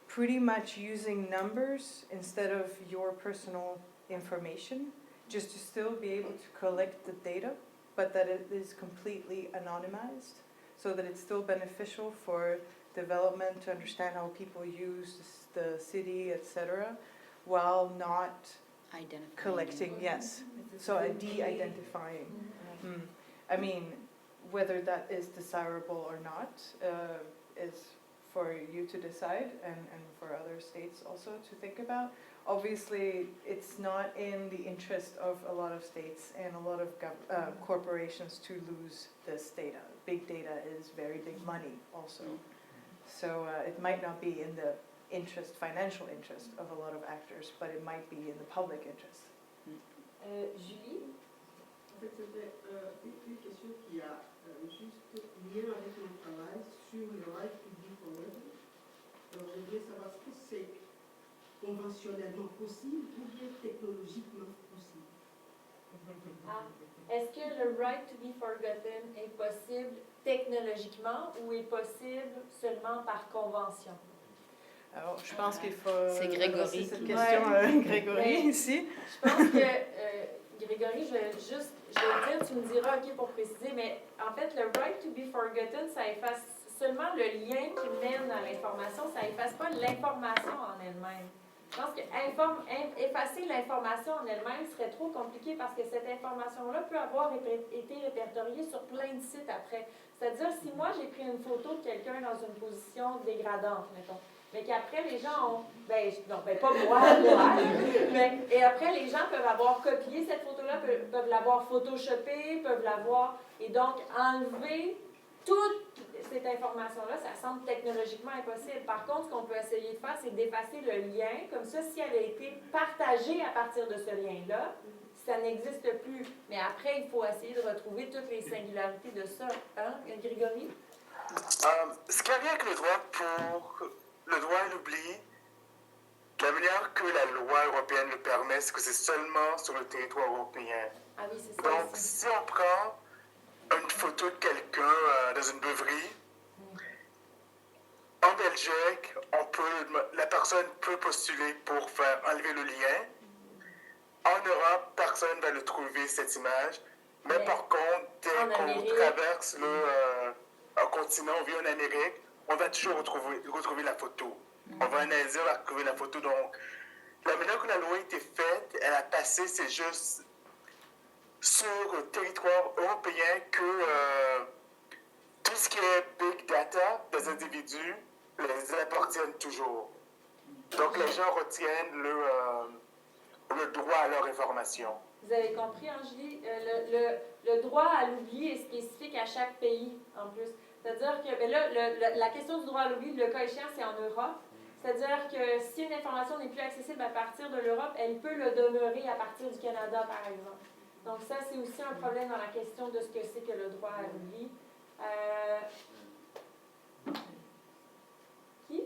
pretty much using numbers instead of your personal information, just to still be able to collect the data, but that it is completely anonymized, so that it's still beneficial for development to understand how people use the city, etc., while not Identifying. collecting, yes, so de-identifying. I mean, whether that is desirable or not is for you to decide, and for other states also to think about. Obviously, it's not in the interest of a lot of states and a lot of corporations to lose this data. Big data is very big money also. So it might not be in the interest, financial interest of a lot of actors, but it might be in the public interest. Julie? En fait, c'était une question qui a juste lien avec mon travail sur le right to be forwarded. Alors, je voudrais savoir si c'est conventionnellement possible ou bien technologiquement possible. Est-ce que le right to be forgotten est possible technologiquement ou est possible seulement par convention? Alors, je pense qu'il faut C'est Grégory. cette question à Grégory ici. Je pense que, Grégory, je vais dire, tu me diras, OK, pour préciser, mais en fait, le right to be forgotten, ça efface seulement le lien qui mène à l'information, ça efface pas l'information en elle-même. Je pense que effacer l'information en elle-même serait trop compliqué parce que cette information-là peut avoir été répertoriée sur plein de sites après. C'est-à-dire, si moi, j'ai pris une photo de quelqu'un dans une position dégradante, mettons, mais qu'après, les gens ont... pas moi, et après, les gens peuvent avoir copié cette photo-là, peuvent l'avoir photoshopée, peuvent l'avoir... Et donc, enlever toute cette information-là, ça semble technologiquement impossible. Par contre, ce qu'on peut essayer de faire, c'est d'effacer le lien. Comme ça, si elle a été partagée à partir de ce lien-là, ça n'existe plus. Mais après, il faut essayer de retrouver toutes les singularités de ça. Hein, Grégory? Ce qui arrive avec le droit pour le droit à l'oubli, la manière que la loi européenne le permet, c'est que c'est seulement sur le territoire européen. Ah oui, c'est ça. Donc, si on prend une photo de quelqu'un dans une beuverie, en Belgique, la personne peut postuler pour faire enlever le lien. En Europe, personne ne va le trouver, cette image. Mais par contre, dès qu'on traverse un continent, on vit en Amérique, on va toujours retrouver la photo. On va analyser, on va retrouver la photo. Donc, la manière que la loi a été faite, elle a passé, c'est juste sur le territoire européen que tout ce qui est big data des individus les appartiennent toujours. Donc, les gens retiennent le droit à leur information. Vous avez compris, Angélie? Le droit à l'oubli est spécifique à chaque pays, en plus. C'est-à-dire que, ben là, la question du droit à l'oubli, le cas échéant, c'est en Europe. C'est-à-dire que si une information n'est plus accessible à partir de l'Europe, elle peut le demeurer à partir du Canada, par exemple. Donc ça, c'est aussi un problème dans la question de ce que c'est que le droit à l'oubli. Qui?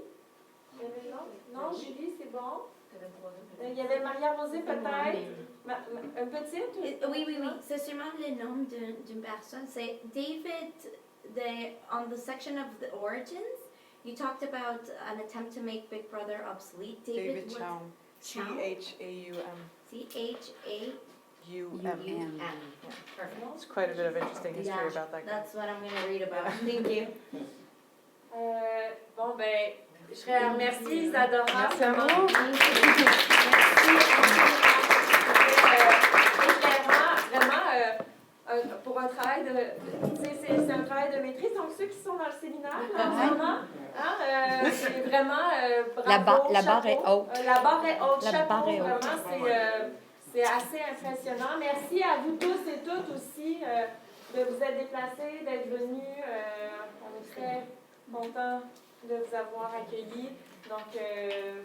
Non, Julie, c'est bon. Il y avait Maria-Rosée, peut-être. Un petit? Oui, oui, oui. C'est sûrement le nom d'une personne. C'est David, on the section of the origins, you talked about an attempt to make Big Brother obsolete. David Chaum. C-H-A-U-M. C-H-A-U-M. Perfect. It's quite a bit of interesting history about that guy. That's what I'm going to read about. Thank you. Bon, ben, je remercie Isadora. Merci à vous. Vraiment, pour un travail c'est un travail de maîtrise. Donc, ceux qui sont dans le séminaire, vraiment, c'est vraiment bravo, la barre est haute. La barre est haute, chapeau, est haute. vraiment, c'est assez impressionnant. Merci à vous tous et toutes aussi de vous être déplacés, d'être venus. On est très contents de vous avoir accueillis. Donc,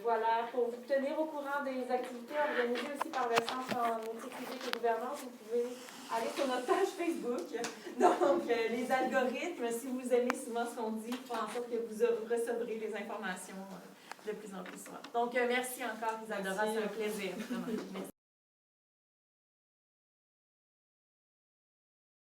voilà, pour vous tenir au courant des activités organisées aussi par le Centre en éthique, publique et gouvernance, vous pouvez aller sur notre page Facebook. Donc, les algorithmes, si vous aimez souvent ce qu'on dit, font en sorte que vous recevrez les informations de plus en plus souvent. Donc, merci encore, Isadora, c'est un plaisir. Vraiment. Merci.